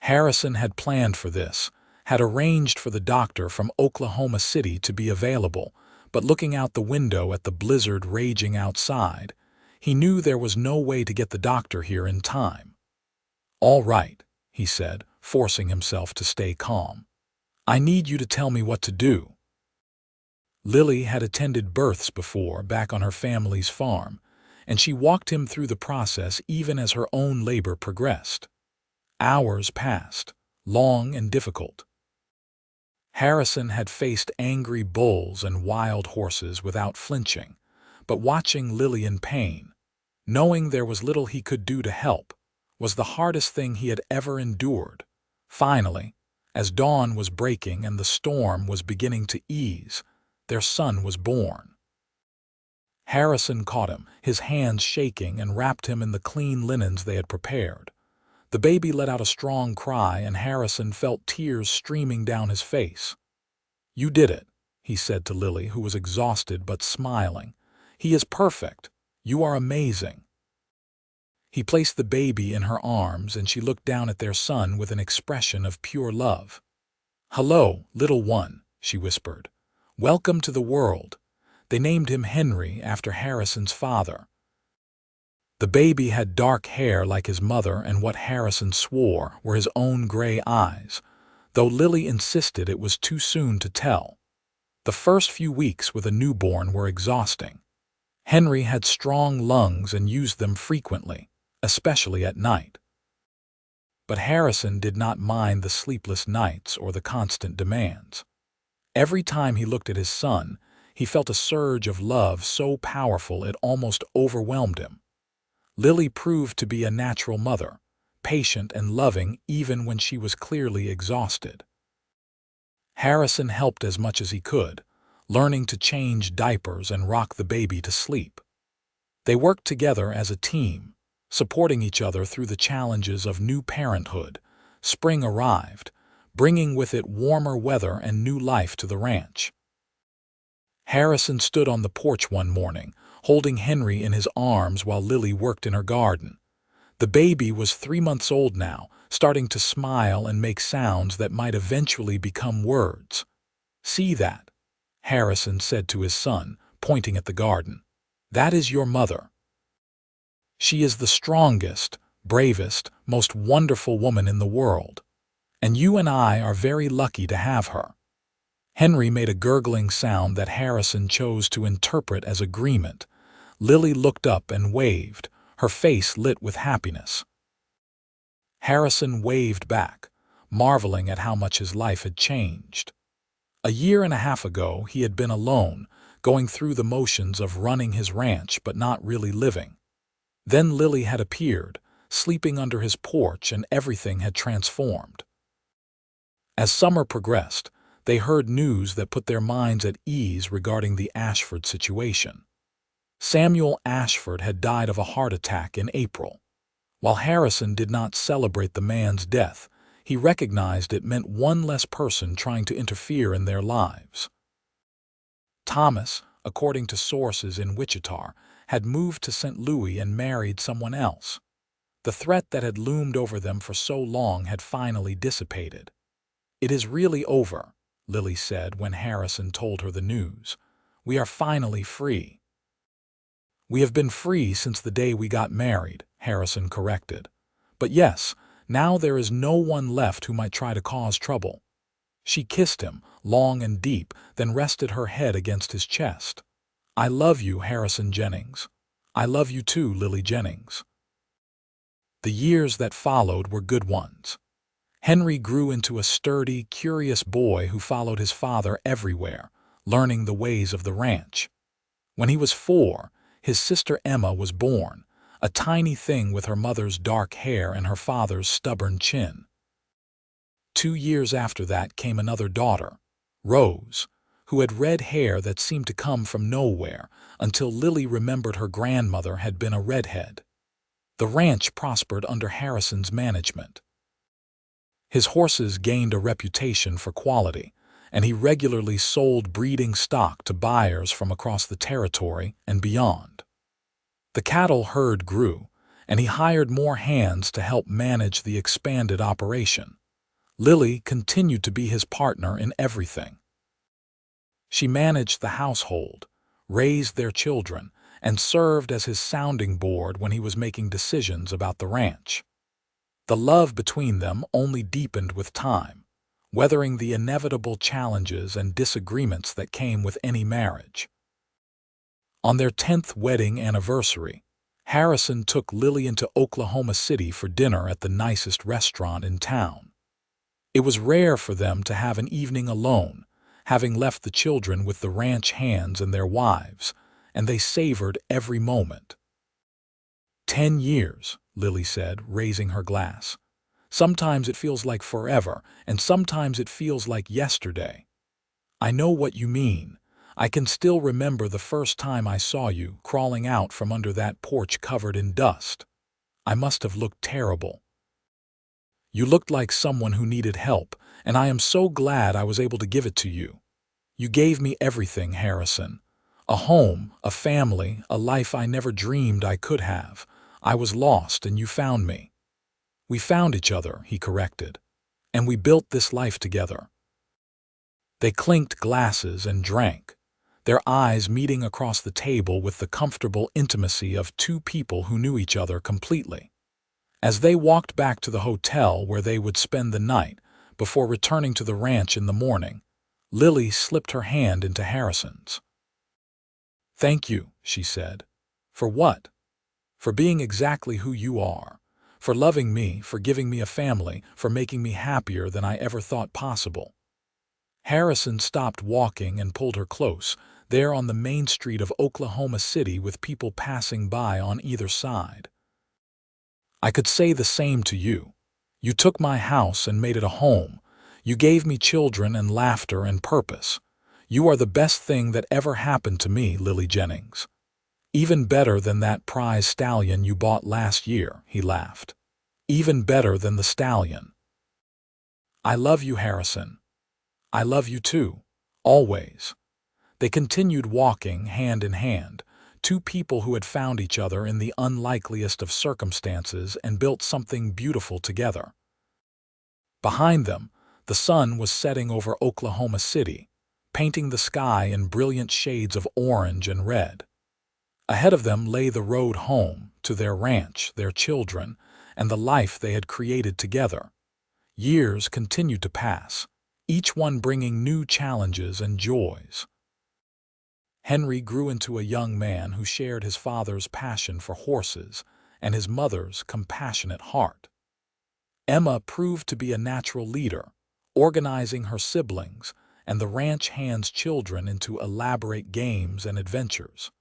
A: Harrison had planned for this, had arranged for the doctor from Oklahoma City to be available, but looking out the window at the blizzard raging outside, he knew there was no way to get the doctor here in time. "All right," he said, forcing himself to stay calm. "I need you to tell me what to do." Lily had attended births before back on her family's farm, and she walked him through the process even as her own labor progressed. Hours passed, long and difficult. Harrison had faced angry bulls and wild horses without flinching, but watching Lily in pain, knowing there was little he could do to help, was the hardest thing he had ever endured. Finally, as dawn was breaking and the storm was beginning to ease, their son was born. Harrison caught him, his hands shaking, and wrapped him in the clean linens they had prepared. The baby let out a strong cry, and Harrison felt tears streaming down his face. "You did it," he said to Lily, who was exhausted but smiling. "He is perfect. You are amazing." He placed the baby in her arms, and she looked down at their son with an expression of pure love. "Hello, little one," she whispered. "Welcome to the world." They named him Henry after Harrison's father. The baby had dark hair like his mother, and what Harrison swore were his own gray eyes, though Lily insisted it was too soon to tell. The first few weeks with a newborn were exhausting. Henry had strong lungs and used them frequently, especially at night. But Harrison did not mind the sleepless nights or the constant demands. Every time he looked at his son, he felt a surge of love so powerful it almost overwhelmed him. Lily proved to be a natural mother, patient and loving even when she was clearly exhausted. Harrison helped as much as he could, learning to change diapers and rock the baby to sleep. They worked together as a team, supporting each other through the challenges of new parenthood. Spring arrived, bringing with it warmer weather and new life to the ranch. Harrison stood on the porch one morning, holding Henry in his arms while Lily worked in her garden. The baby was 3 months old now, starting to smile and make sounds that might eventually become words. "See that?" Harrison said to his son, pointing at the garden. "That is your mother. She is the strongest, bravest, most wonderful woman in the world, and you and I are very lucky to have her." Henry made a gurgling sound that Harrison chose to interpret as agreement. Lily looked up and waved, her face lit with happiness. Harrison waved back, marveling at how much his life had changed. A year and a half ago, he had been alone, going through the motions of running his ranch but not really living. Then Lily had appeared, sleeping under his porch, and everything had transformed. As summer progressed, they heard news that put their minds at ease regarding the Ashford situation. Samuel Ashford had died of a heart attack in April. While Harrison did not celebrate the man's death, he recognized it meant one less person trying to interfere in their lives. Thomas, according to sources in Wichita, had moved to St. Louis and married someone else. The threat that had loomed over them for so long had finally dissipated. "It is really over," Lily said when Harrison told her the news. "We are finally free." "We have been free since the day we got married," Harrison corrected. "But yes, now there is no one left who might try to cause trouble." She kissed him, long and deep, then rested her head against his chest. "I love you, Harrison Jennings. I love you too, Lily Jennings." The years that followed were good ones. Henry grew into a sturdy, curious boy who followed his father everywhere, learning the ways of the ranch. When he was 4, his sister Emma was born, a tiny thing with her mother's dark hair and her father's stubborn chin. 2 years after that came another daughter, Rose, who had red hair that seemed to come from nowhere, until Lily remembered her grandmother had been a redhead. The ranch prospered under Harrison's management. His horses gained a reputation for quality, and he regularly sold breeding stock to buyers from across the territory and beyond. The cattle herd grew, and he hired more hands to help manage the expanded operation. Lily continued to be his partner in everything. She managed the household, raised their children, and served as his sounding board when he was making decisions about the ranch. The love between them only deepened with time, weathering the inevitable challenges and disagreements that came with any marriage. On their 10th wedding anniversary, Harrison took Lily into Oklahoma City for dinner at the nicest restaurant in town. It was rare for them to have an evening alone, having left the children with the ranch hands and their wives, and they savored every moment. 10 years, Lily said, raising her glass. Sometimes it feels like forever, and sometimes it feels like yesterday. I know what you mean. I can still remember the first time I saw you crawling out from under that porch covered in dust. I must have looked terrible. You looked like someone who needed help, and I am so glad I was able to give it to you. You gave me everything, Harrison. A home, a family, a life I never dreamed I could have. I was lost and you found me. We found each other, he corrected, and we built this life together. They clinked glasses and drank, their eyes meeting across the table with the comfortable intimacy of two people who knew each other completely. As they walked back to the hotel where they would spend the night, before returning to the ranch in the morning, Lily slipped her hand into Harrison's. "Thank you," she said. "For what?" "For being exactly who you are. For loving me, for giving me a family, for making me happier than I ever thought possible." Harrison stopped walking and pulled her close, there on the main street of Oklahoma City with people passing by on either side. "I could say the same to you. You took my house and made it a home. You gave me children and laughter and purpose. You are the best thing that ever happened to me, Lily Jennings. Even better than that prize stallion you bought last year," he laughed. "Even better than the stallion." "I love you, Harrison. I love you too. Always." They continued walking hand in hand, two people who had found each other in the unlikeliest of circumstances and built something beautiful together. Behind them, the sun was setting over Oklahoma City, painting the sky in brilliant shades of orange and red. Ahead of them lay the road home, to their ranch, their children, and the life they had created together. Years continued to pass, each one bringing new challenges and joys. Henry grew into a young man who shared his father's passion for horses and his mother's compassionate heart. Emma proved to be a natural leader, organizing her siblings and the ranch hand's children into elaborate games and adventures.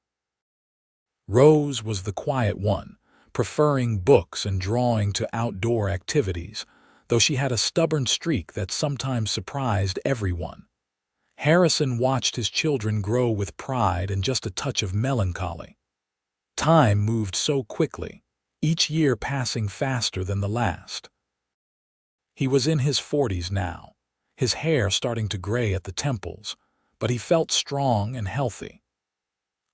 A: Rose was the quiet one, preferring books and drawing to outdoor activities, though she had a stubborn streak that sometimes surprised everyone. Harrison watched his children grow with pride and just a touch of melancholy. Time moved so quickly, each year passing faster than the last. He was in his 40s now, his hair starting to gray at the temples, but he felt strong and healthy.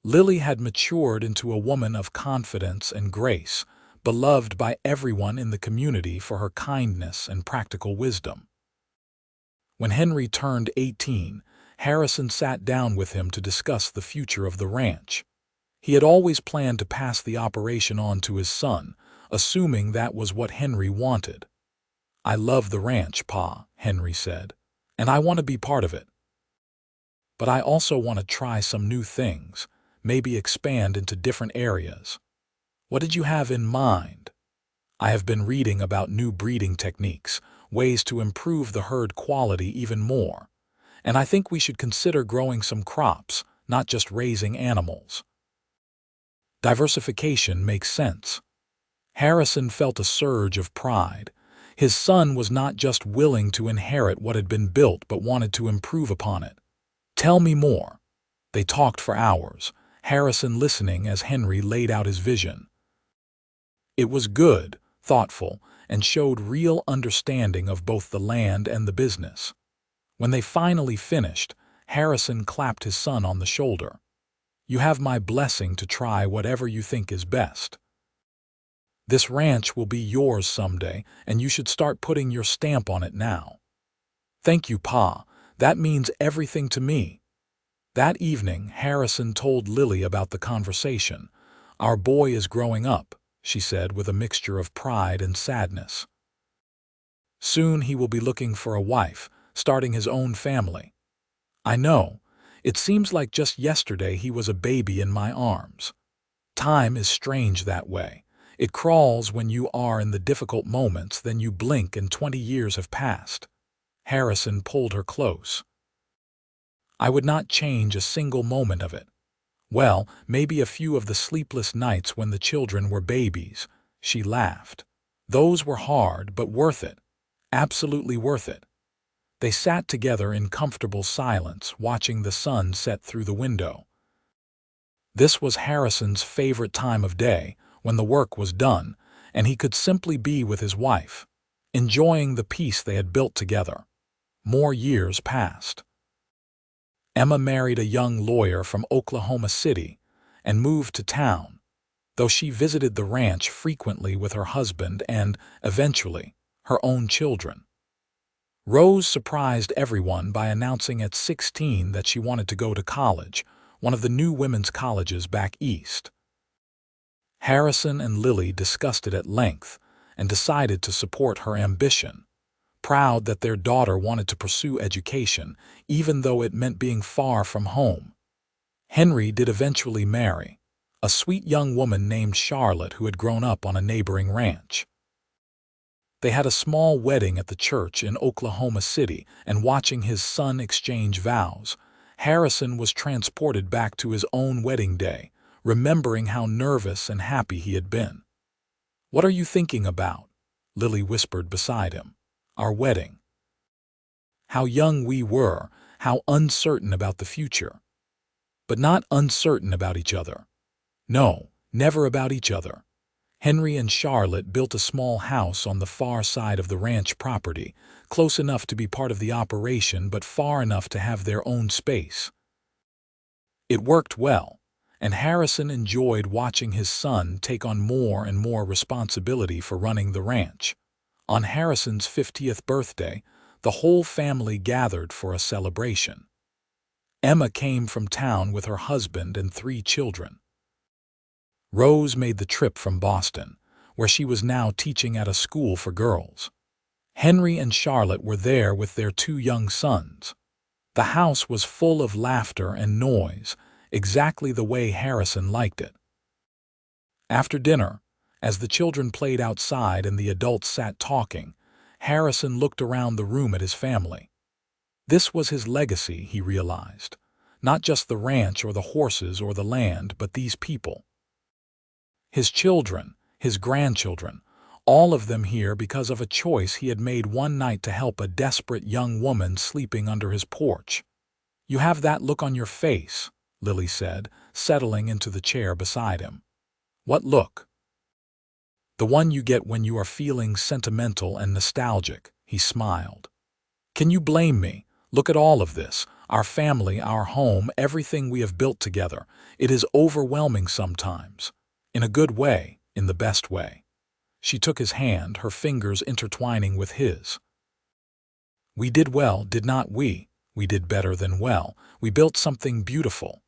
A: Lily had matured into a woman of confidence and grace, beloved by everyone in the community for her kindness and practical wisdom. When Henry turned 18, Harrison sat down with him to discuss the future of the ranch. He had always planned to pass the operation on to his son, assuming that was what Henry wanted. "I love the ranch, Pa," Henry said, "and I want to be part of it. But I also want to try some new things, maybe expand into different areas." "What did you have in mind?" "I have been reading about new breeding techniques, ways to improve the herd quality even more. And I think we should consider growing some crops, not just raising animals." Diversification makes sense. Harrison felt a surge of pride. His son was not just willing to inherit what had been built but wanted to improve upon it. "Tell me more." They talked for hours, Harrison listening as Henry laid out his vision. It was good, thoughtful, and showed real understanding of both the land and the business. When they finally finished, Harrison clapped his son on the shoulder. "You have my blessing to try whatever you think is best. This ranch will be yours someday, and you should start putting your stamp on it now." "Thank you, Pa. That means everything to me." That evening, Harrison told Lily about the conversation. "Our boy is growing up," she said with a mixture of pride and sadness. "Soon he will be looking for a wife, starting his own family. I know. It seems like just yesterday he was a baby in my arms. Time is strange that way. It crawls when you are in the difficult moments, then you blink and 20 years have passed." Harrison pulled her close. "I would not change a single moment of it. Well, maybe a few of the sleepless nights when the children were babies," she laughed. "Those were hard, but worth it. Absolutely worth it." They sat together in comfortable silence, watching the sun set through the window. This was Harrison's favorite time of day, when the work was done, and he could simply be with his wife, enjoying the peace they had built together. More years passed. Emma married a young lawyer from Oklahoma City and moved to town, though she visited the ranch frequently with her husband and, eventually, her own children. Rose surprised everyone by announcing at 16 that she wanted to go to college, one of the new women's colleges back east. Harrison and Lily discussed it at length and decided to support her ambition, proud that their daughter wanted to pursue education, even though it meant being far from home. Henry did eventually marry, a sweet young woman named Charlotte who had grown up on a neighboring ranch. They had a small wedding at the church in Oklahoma City, and watching his son exchange vows, Harrison was transported back to his own wedding day, remembering how nervous and happy he had been. "What are you thinking about?" Lily whispered beside him. "Our wedding. How young we were, how uncertain about the future. But not uncertain about each other. No, never about each other." Henry and Charlotte built a small house on the far side of the ranch property, close enough to be part of the operation but far enough to have their own space. It worked well, and Harrison enjoyed watching his son take on more and more responsibility for running the ranch. On Harrison's 50th birthday, the whole family gathered for a celebration. Emma came from town with her husband and 3 children. Rose made the trip from Boston, where she was now teaching at a school for girls. Henry and Charlotte were there with their 2 young sons. The house was full of laughter and noise, exactly the way Harrison liked it. After dinner, as the children played outside and the adults sat talking, Harrison looked around the room at his family. This was his legacy, he realized. Not just the ranch or the horses or the land, but these people. His children, his grandchildren, all of them here because of a choice he had made one night to help a desperate young woman sleeping under his porch. "You have that look on your face," Lily said, settling into the chair beside him. "What look?" "The one you get when you are feeling sentimental and nostalgic," he smiled. "Can you blame me? Look at all of this, our family, our home, everything we have built together. It is overwhelming sometimes. In a good way, in the best way." She took his hand, her fingers intertwining with his. "We did well, did not we? We did better than well. We built something beautiful.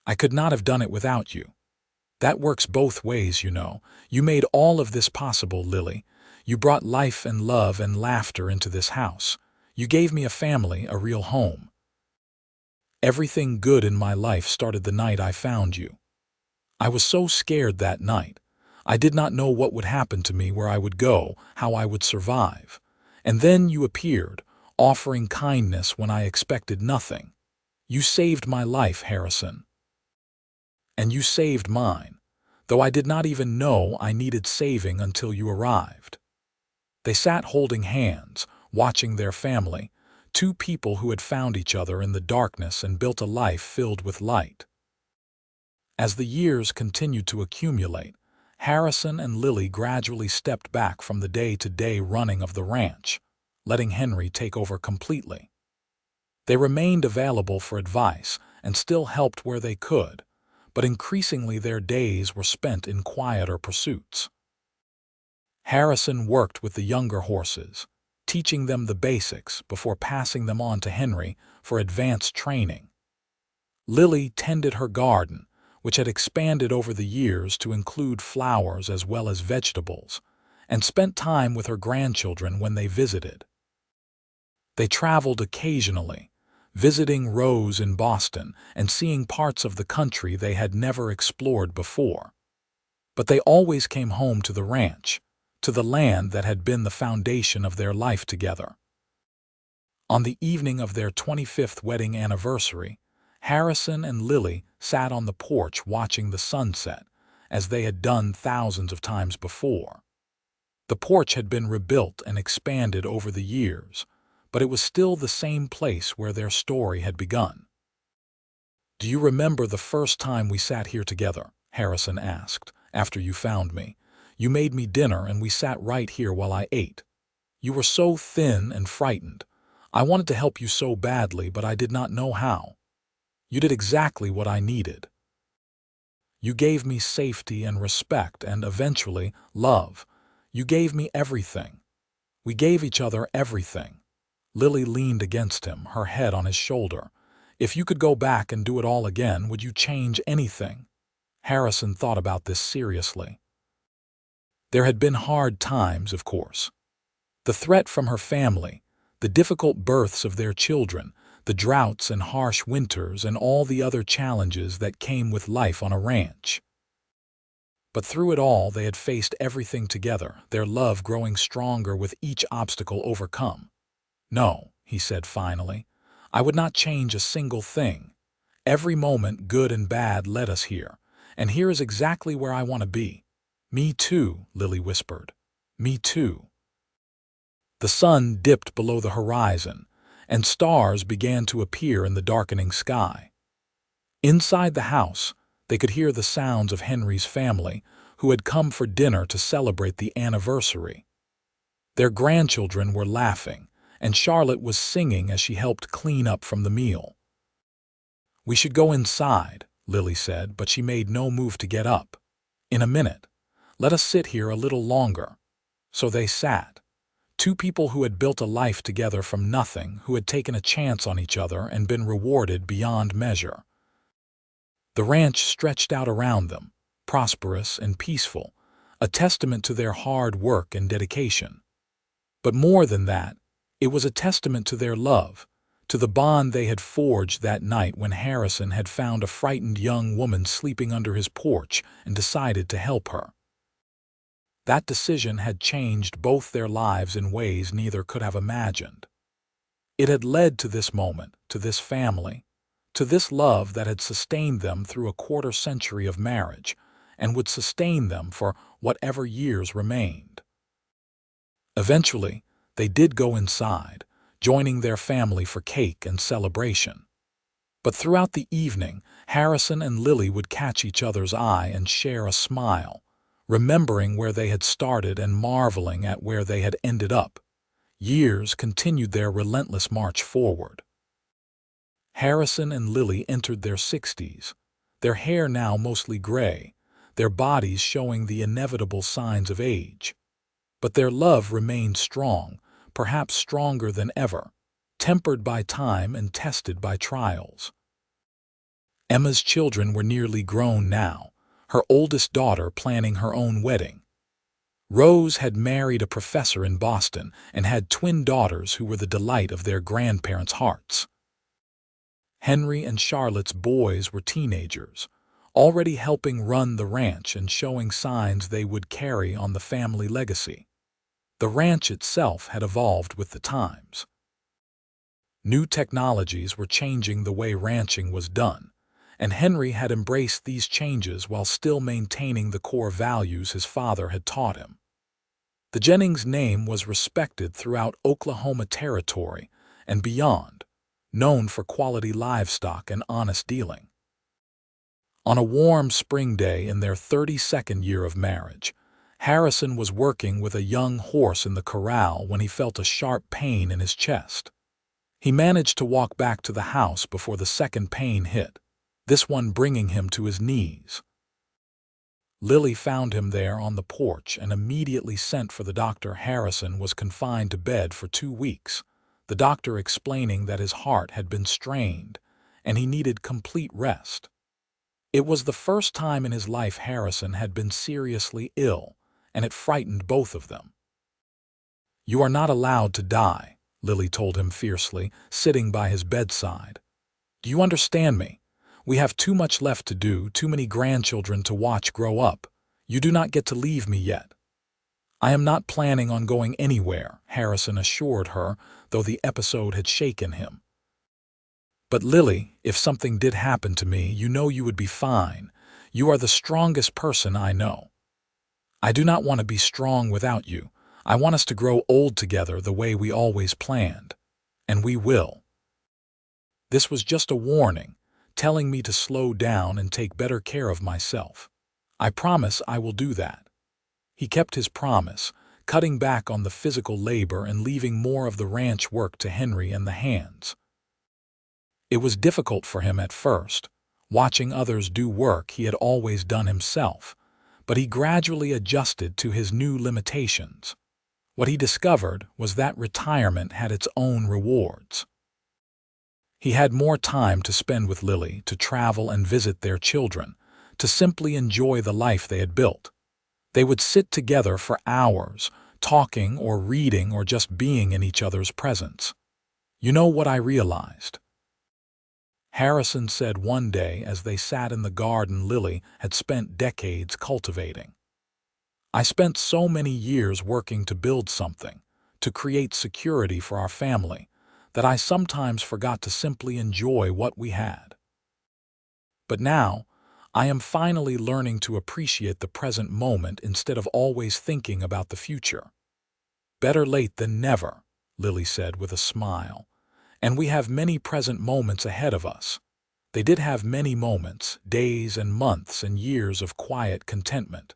A: I could not have done it without you. That works both ways, you know. You made all of this possible, Lily. You brought life and love and laughter into this house. You gave me a family, a real home. Everything good in my life started the night I found you. I was so scared that night. I did not know what would happen to me, where I would go, how I would survive. And then you appeared, offering kindness when I expected nothing. You saved my life, Harrison. And you saved mine, though I did not even know I needed saving until you arrived." They sat holding hands, watching their family, 2 people who had found each other in the darkness and built a life filled with light. As the years continued to accumulate, Harrison and Lily gradually stepped back from the day-to-day running of the ranch, letting Henry take over completely. They remained available for advice and still helped where they could, but increasingly their days were spent in quieter pursuits. Harrison worked with the younger horses, teaching them the basics before passing them on to Henry for advanced training. Lily tended her garden, which had expanded over the years to include flowers as well as vegetables, and spent time with her grandchildren when they visited. They traveled occasionally, visiting Rose in Boston and seeing parts of the country they had never explored before. But they always came home to the ranch, to the land that had been the foundation of their life together. On the evening of their 25th wedding anniversary, Harrison and Lily sat on the porch watching the sunset, as they had done thousands of times before. The porch had been rebuilt and expanded over the years, but it was still the same place where their story had begun. "Do you remember the first time we sat here together?" Harrison asked, "after you found me. You made me dinner and we sat right here while I ate. You were so thin and frightened. I wanted to help you so badly, but I did not know how. You did exactly what I needed. You gave me safety and respect and, eventually, love. You gave me everything. We gave each other everything." Lily leaned against him, her head on his shoulder. "If you could go back and do it all again, would you change anything?" Harrison thought about this seriously. There had been hard times, of course. The threat from her family, the difficult births of their children, the droughts and harsh winters, and all the other challenges that came with life on a ranch. But through it all, they had faced everything together, their love growing stronger with each obstacle overcome. "No," he said finally, "I would not change a single thing. Every moment, good and bad, led us here, and here is exactly where I want to be." "Me too," Lily whispered. "Me too." The sun dipped below the horizon, and stars began to appear in the darkening sky. Inside the house, they could hear the sounds of Henry's family, who had come for dinner to celebrate the anniversary. Their grandchildren were laughing, and Charlotte was singing as she helped clean up from the meal. "We should go inside," Lily said, but she made no move to get up. "In a minute. Let us sit here a little longer." So they sat. Two people who had built a life together from nothing, who had taken a chance on each other and been rewarded beyond measure. The ranch stretched out around them, prosperous and peaceful, a testament to their hard work and dedication. But more than that, it was a testament to their love, to the bond they had forged that night when Harrison had found a frightened young woman sleeping under his porch and decided to help her. That decision had changed both their lives in ways neither could have imagined. It had led to this moment, to this family, to this love that had sustained them through a quarter-century of marriage and would sustain them for whatever years remained. Eventually, they did go inside, joining their family for cake and celebration. But throughout the evening, Harrison and Lily would catch each other's eye and share a smile, remembering where they had started and marveling at where they had ended up. Years continued their relentless march forward. Harrison and Lily entered their 60s, their hair now mostly gray, their bodies showing the inevitable signs of age. But their love remained strong, perhaps stronger than ever, tempered by time and tested by trials. Emma's children were nearly grown now, her oldest daughter planning her own wedding. Rose had married a professor in Boston and had twin daughters who were the delight of their grandparents' hearts. Henry and Charlotte's boys were teenagers, already helping run the ranch and showing signs they would carry on the family legacy. The ranch itself had evolved with the times. New technologies were changing the way ranching was done, and Henry had embraced these changes while still maintaining the core values his father had taught him. The Jennings name was respected throughout Oklahoma Territory and beyond, known for quality livestock and honest dealing. On a warm spring day in their 32nd year of marriage, Harrison was working with a young horse in the corral when he felt a sharp pain in his chest. He managed to walk back to the house before the second pain hit, this one bringing him to his knees. Lily found him there on the porch and immediately sent for the doctor. Harrison was confined to bed for 2 weeks, the doctor explaining that his heart had been strained and he needed complete rest. It was the first time in his life Harrison had been seriously ill, and it frightened both of them. "You are not allowed to die," Lily told him fiercely, sitting by his bedside. "Do you understand me? We have too much left to do, too many grandchildren to watch grow up. You do not get to leave me yet." "I am not planning on going anywhere," Harrison assured her, though the episode had shaken him. "But Lily, if something did happen to me, you know you would be fine. You are the strongest person I know. I do not want to be strong without you. I want us to grow old together the way we always planned. And we will." This was just a warning, telling me to slow down and take better care of myself. "I promise I will do that." He kept his promise, cutting back on the physical labor and leaving more of the ranch work to Henry and the hands. It was difficult for him at first, watching others do work he had always done himself, but he gradually adjusted to his new limitations. What he discovered was that retirement had its own rewards. He had more time to spend with Lily, to travel and visit their children, to simply enjoy the life they had built. They would sit together for hours, talking or reading or just being in each other's presence. "You know what I realized?" Harrison said one day as they sat in the garden Lily had spent decades cultivating. "I spent so many years working to build something, to create security for our family, that I sometimes forgot to simply enjoy what we had. But now, I am finally learning to appreciate the present moment instead of always thinking about the future." "Better late than never," Lily said with a smile. "And we have many present moments ahead of us." They did have many moments, days and months and years of quiet contentment.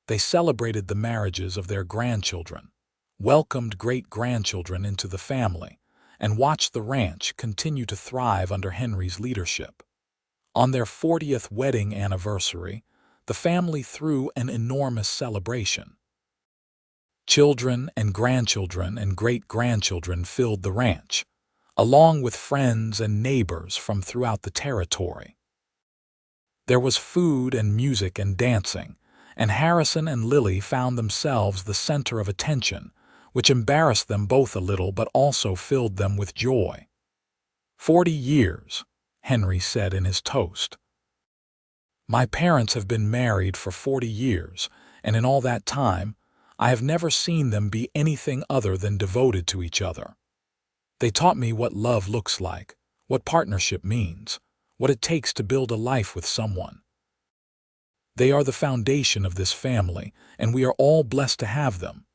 A: They celebrated the marriages of their grandchildren, welcomed great-grandchildren into the family, and watched the ranch continue to thrive under Henry's leadership. On their 40th wedding anniversary, the family threw an enormous celebration. Children and grandchildren and great-grandchildren filled the ranch, along with friends and neighbors from throughout the territory. There was food and music and dancing, and Harrison and Lily found themselves the center of attention, which embarrassed them both a little but also filled them with joy. 40 years, Henry said in his toast. "My parents have been married for 40 years, and in all that time, I have never seen them be anything other than devoted to each other. They taught me what love looks like, what partnership means, what it takes to build a life with someone. They are the foundation of this family, and we are all blessed to have them."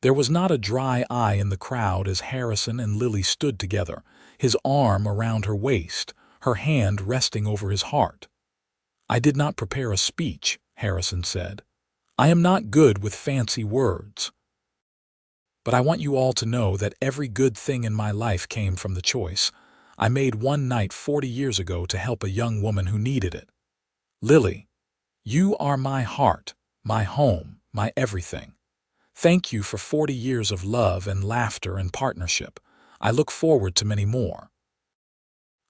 A: There was not a dry eye in the crowd as Harrison and Lily stood together, his arm around her waist, her hand resting over his heart. "I did not prepare a speech," Harrison said. "I am not good with fancy words. But I want you all to know that every good thing in my life came from the choice I made one night 40 years ago to help a young woman who needed it. Lily, you are my heart, my home, my everything. Thank you for 40 years of love and laughter and partnership. I look forward to many more."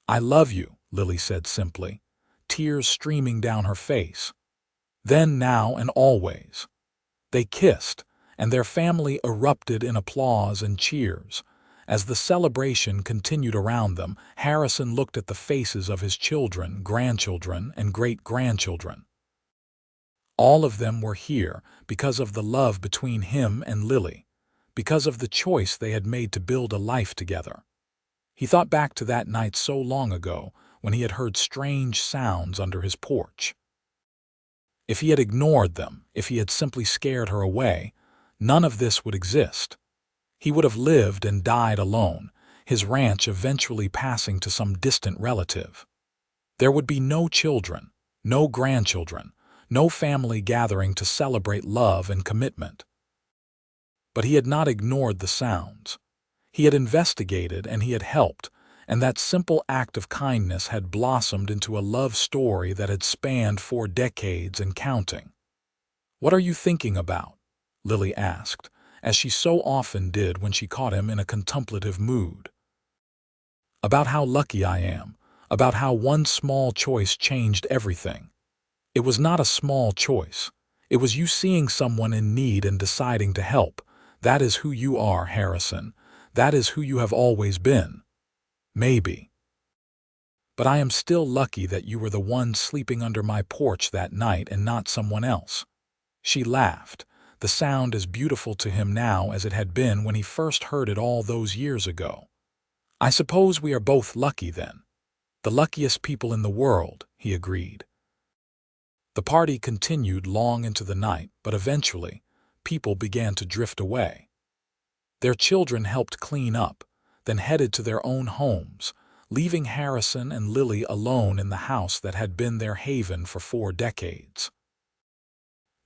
A: "I love you," Lily said simply, tears streaming down her face. "Then, now, and always." They kissed, and their family erupted in applause and cheers. As the celebration continued around them, Harrison looked at the faces of his children, grandchildren, and great-grandchildren. All of them were here because of the love between him and Lily, because of the choice they had made to build a life together. He thought back to that night so long ago when he had heard strange sounds under his porch. If he had ignored them, if he had simply scared her away, none of this would exist. He would have lived and died alone, his ranch eventually passing to some distant relative. There would be no children, no grandchildren, no family gathering to celebrate love and commitment. But he had not ignored the sounds. He had investigated and he had helped, and that simple act of kindness had blossomed into a love story that had spanned 4 decades and counting. "What are you thinking about?" Lily asked, as she so often did when she caught him in a contemplative mood. "About how lucky I am, about how one small choice changed everything. It was not a small choice. It was you seeing someone in need and deciding to help. That is who you are, Harrison. That is who you have always been. Maybe. But I am still lucky that you were the one sleeping under my porch that night and not someone else." She laughed, the sound as beautiful to him now as it had been when he first heard it all those years ago. "I suppose we are both lucky then. The luckiest people in the world," he agreed. The party continued long into the night, but eventually, people began to drift away. Their children helped clean up, then headed to their own homes, leaving Harrison and Lily alone in the house that had been their haven for 4 decades.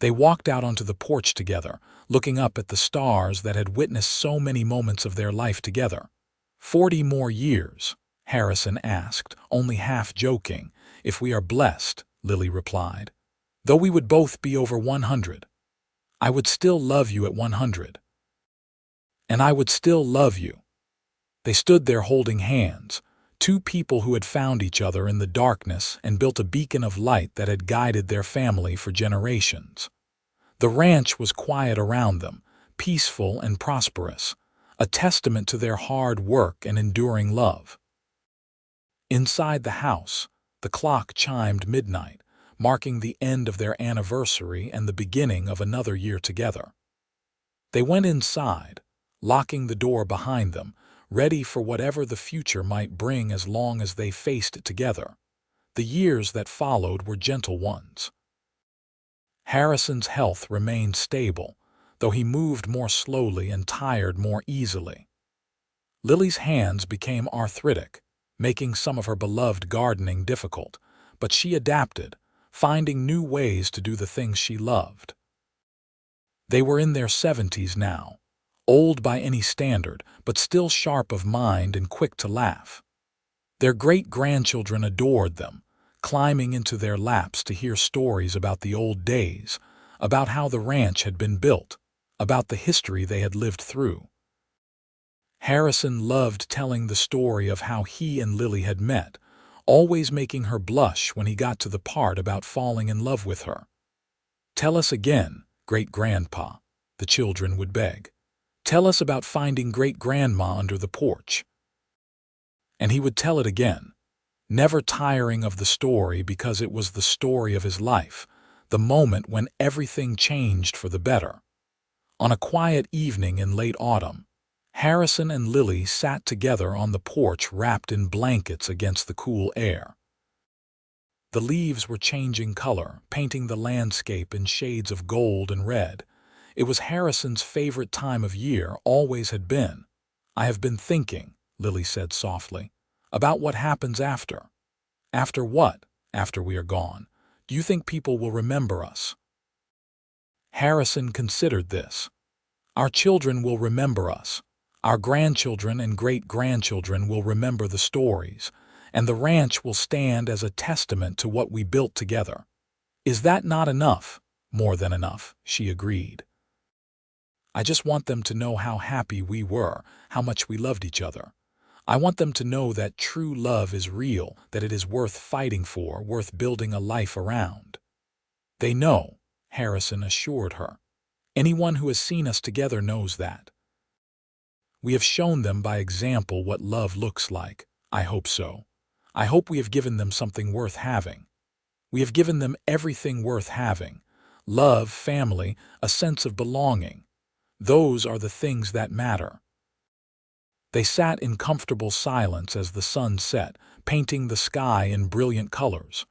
A: They walked out onto the porch together, looking up at the stars that had witnessed so many moments of their life together. 40 more years, Harrison asked, only half joking. "If we are blessed," Lily replied. "Though we would both be over 100. I would still love you at 100. And I would still love you." They stood there holding hands, two people who had found each other in the darkness and built a beacon of light that had guided their family for generations. The ranch was quiet around them, peaceful and prosperous, a testament to their hard work and enduring love. Inside the house, the clock chimed midnight, marking the end of their anniversary and the beginning of another year together. They went inside, locking the door behind them, ready for whatever the future might bring as long as they faced it together. The years that followed were gentle ones. Harrison's health remained stable, though he moved more slowly and tired more easily. Lily's hands became arthritic, making some of her beloved gardening difficult, but she adapted, finding new ways to do the things she loved. They were in their 70s now, old by any standard, but still sharp of mind and quick to laugh. Their great-grandchildren adored them, climbing into their laps to hear stories about the old days, about how the ranch had been built, about the history they had lived through. Harrison loved telling the story of how he and Lily had met, always making her blush when he got to the part about falling in love with her. "Tell us again, great-grandpa," the children would beg. "Tell us about finding great-grandma under the porch." And he would tell it again, never tiring of the story because it was the story of his life, the moment when everything changed for the better. On a quiet evening in late autumn, Harrison and Lily sat together on the porch wrapped in blankets against the cool air. The leaves were changing color, painting the landscape in shades of gold and red. It was Harrison's favorite time of year, always had been. "I have been thinking," Lily said softly, "about what happens after." "After what? After we are gone? Do you think people will remember us?" Harrison considered this. "Our children will remember us. Our grandchildren and great-grandchildren will remember the stories, and the ranch will stand as a testament to what we built together." "Is that not enough?" "More than enough," she agreed. "I just want them to know how happy we were, how much we loved each other. I want them to know that true love is real, that it is worth fighting for, worth building a life around." "They know," Harrison assured her. "Anyone who has seen us together knows that. We have shown them by example what love looks like. I hope so. I hope we have given them something worth having. We have given them everything worth having. Love, family, a sense of belonging. Those are the things that matter." They sat in comfortable silence as the sun set, painting the sky in brilliant colors.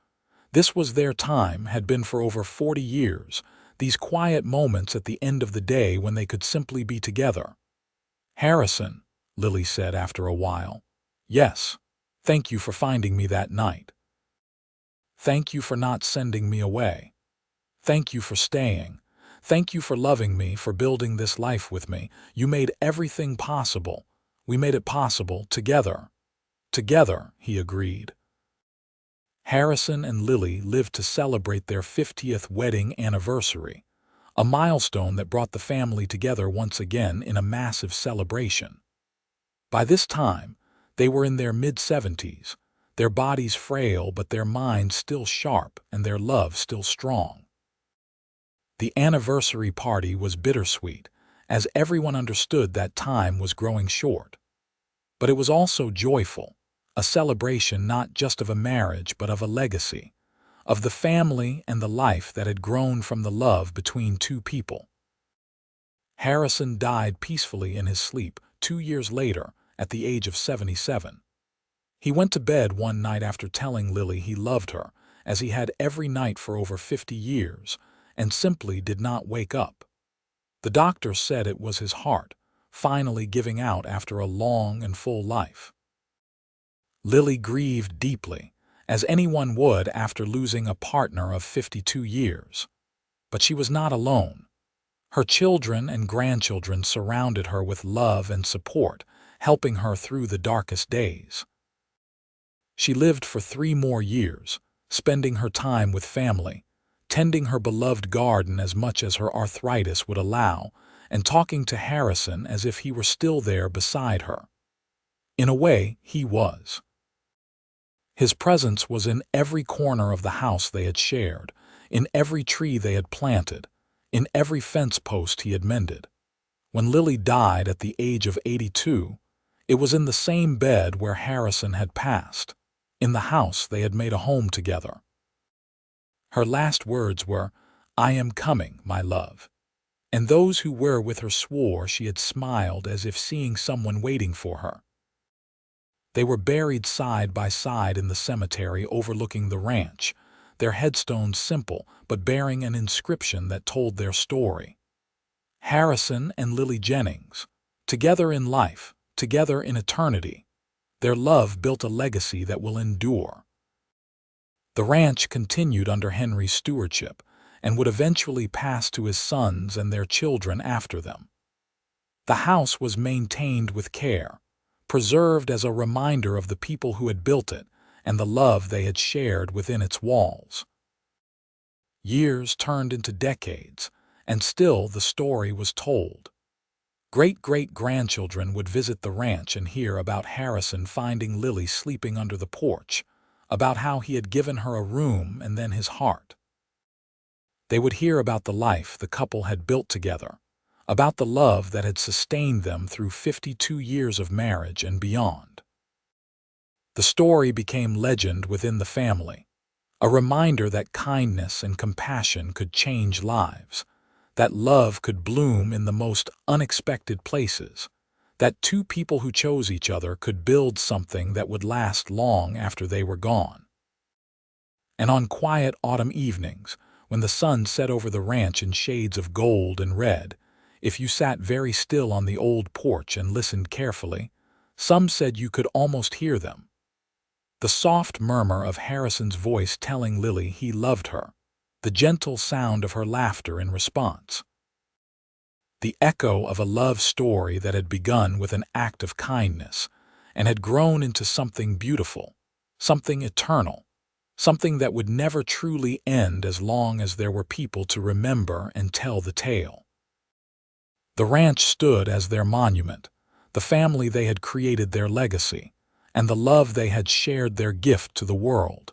A: This was their time, had been for over 40 years, these quiet moments at the end of the day when they could simply be together. "Harrison," Lily said after a while. "Yes. Thank you for finding me that night. Thank you for not sending me away. Thank you for staying. Thank you for loving me, for building this life with me. You made everything possible. We made it possible together." "Together," he agreed. Harrison and Lily lived to celebrate their 50th wedding anniversary, a milestone that brought the family together once again in a massive celebration. By this time, they were in their mid-70s, their bodies frail but their minds still sharp and their love still strong. The anniversary party was bittersweet, as everyone understood that time was growing short. But it was also joyful, a celebration not just of a marriage but of a legacy, of the family and the life that had grown from the love between two people. Harrison died peacefully in his sleep 2 years later at the age of 77. He went to bed one night after telling Lily he loved her, as he had every night for over 50 years, and simply did not wake up. The doctor said it was his heart, finally giving out after a long and full life. Lily grieved deeply, as anyone would after losing a partner of 52 years. But she was not alone. Her children and grandchildren surrounded her with love and support, helping her through the darkest days. She lived for 3 more years, spending her time with family, tending her beloved garden as much as her arthritis would allow, and talking to Harrison as if he were still there beside her. In a way, he was. His presence was in every corner of the house they had shared, in every tree they had planted, in every fence post he had mended. When Lily died at the age of 82, it was in the same bed where Harrison had passed, in the house they had made a home together. Her last words were, "I am coming, my love." And those who were with her swore she had smiled as if seeing someone waiting for her. They were buried side by side in the cemetery overlooking the ranch, their headstones simple but bearing an inscription that told their story. Harrison and Lily Jennings, together in life, together in eternity. Their love built a legacy that will endure. The ranch continued under Henry's stewardship and would eventually pass to his sons and their children after them. The house was maintained with care, preserved as a reminder of the people who had built it and the love they had shared within its walls. Years turned into decades, and still the story was told. Great-great-grandchildren would visit the ranch and hear about Harrison finding Lily sleeping under the porch, about how he had given her a room and then his heart. They would hear about the life the couple had built together, about the love that had sustained them through 52 years of marriage and beyond. The story became legend within the family, a reminder that kindness and compassion could change lives, that love could bloom in the most unexpected places, that 2 people who chose each other could build something that would last long after they were gone. And on quiet autumn evenings, when the sun set over the ranch in shades of gold and red, if you sat very still on the old porch and listened carefully, some said you could almost hear them. The soft murmur of Harrison's voice telling Lily he loved her, the gentle sound of her laughter in response. The echo of a love story that had begun with an act of kindness and had grown into something beautiful, something eternal, something that would never truly end as long as there were people to remember and tell the tale. The ranch stood as their monument, the family they had created their legacy, and the love they had shared their gift to the world.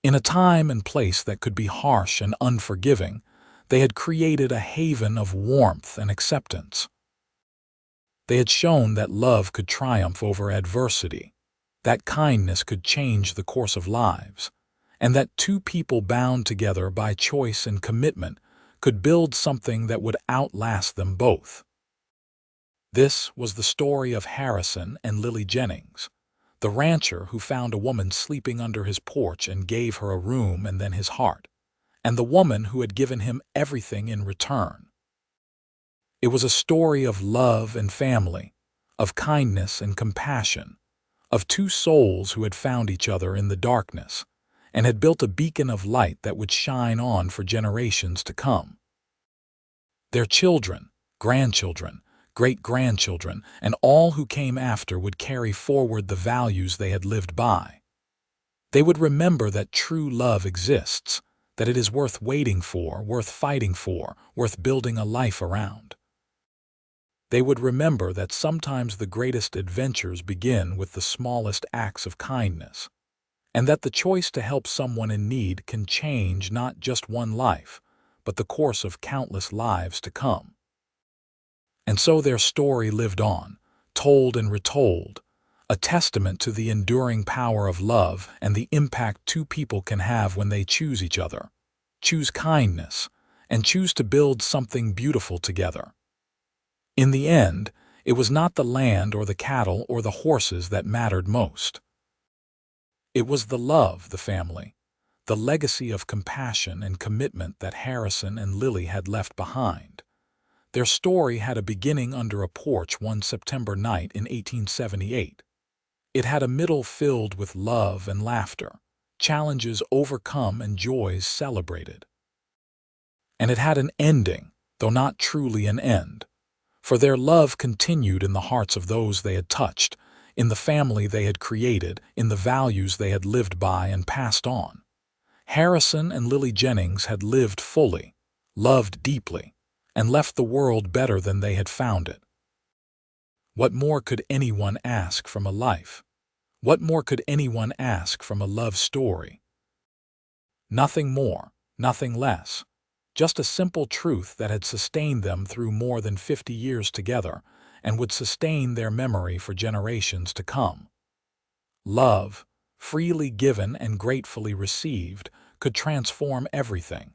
A: In a time and place that could be harsh and unforgiving, they had created a haven of warmth and acceptance. They had shown that love could triumph over adversity, that kindness could change the course of lives, and that 2 people bound together by choice and commitment could build something that would outlast them both. This was the story of Harrison and Lily Jennings, the rancher who found a woman sleeping under his porch and gave her a room and then his heart, and the woman who had given him everything in return. It was a story of love and family, of kindness and compassion, of 2 souls who had found each other in the darkness and had built a beacon of light that would shine on for generations to come. Their children, grandchildren, great-grandchildren, and all who came after would carry forward the values they had lived by. They would remember that true love exists, that it is worth waiting for, worth fighting for, worth building a life around. They would remember that sometimes the greatest adventures begin with the smallest acts of kindness, and that the choice to help someone in need can change not just one life, but the course of countless lives to come. And so their story lived on, told and retold, a testament to the enduring power of love and the impact 2 people can have when they choose each other, choose kindness, and choose to build something beautiful together. In the end, it was not the land or the cattle or the horses that mattered most. It was the love, the family, the legacy of compassion and commitment that Harrison and Lily had left behind. Their story had a beginning under a porch one September night in 1878. It had a middle filled with love and laughter, challenges overcome and joys celebrated. And it had an ending, though not truly an end, for their love continued in the hearts of those they had touched, in the family they had created, in the values they had lived by and passed on. Harrison and Lily Jennings had lived fully, loved deeply, and left the world better than they had found it. What more could anyone ask from a life? What more could anyone ask from a love story? Nothing more, nothing less. Just a simple truth that had sustained them through more than 50 years together and would sustain their memory for generations to come. Love, freely given and gratefully received, could transform everything.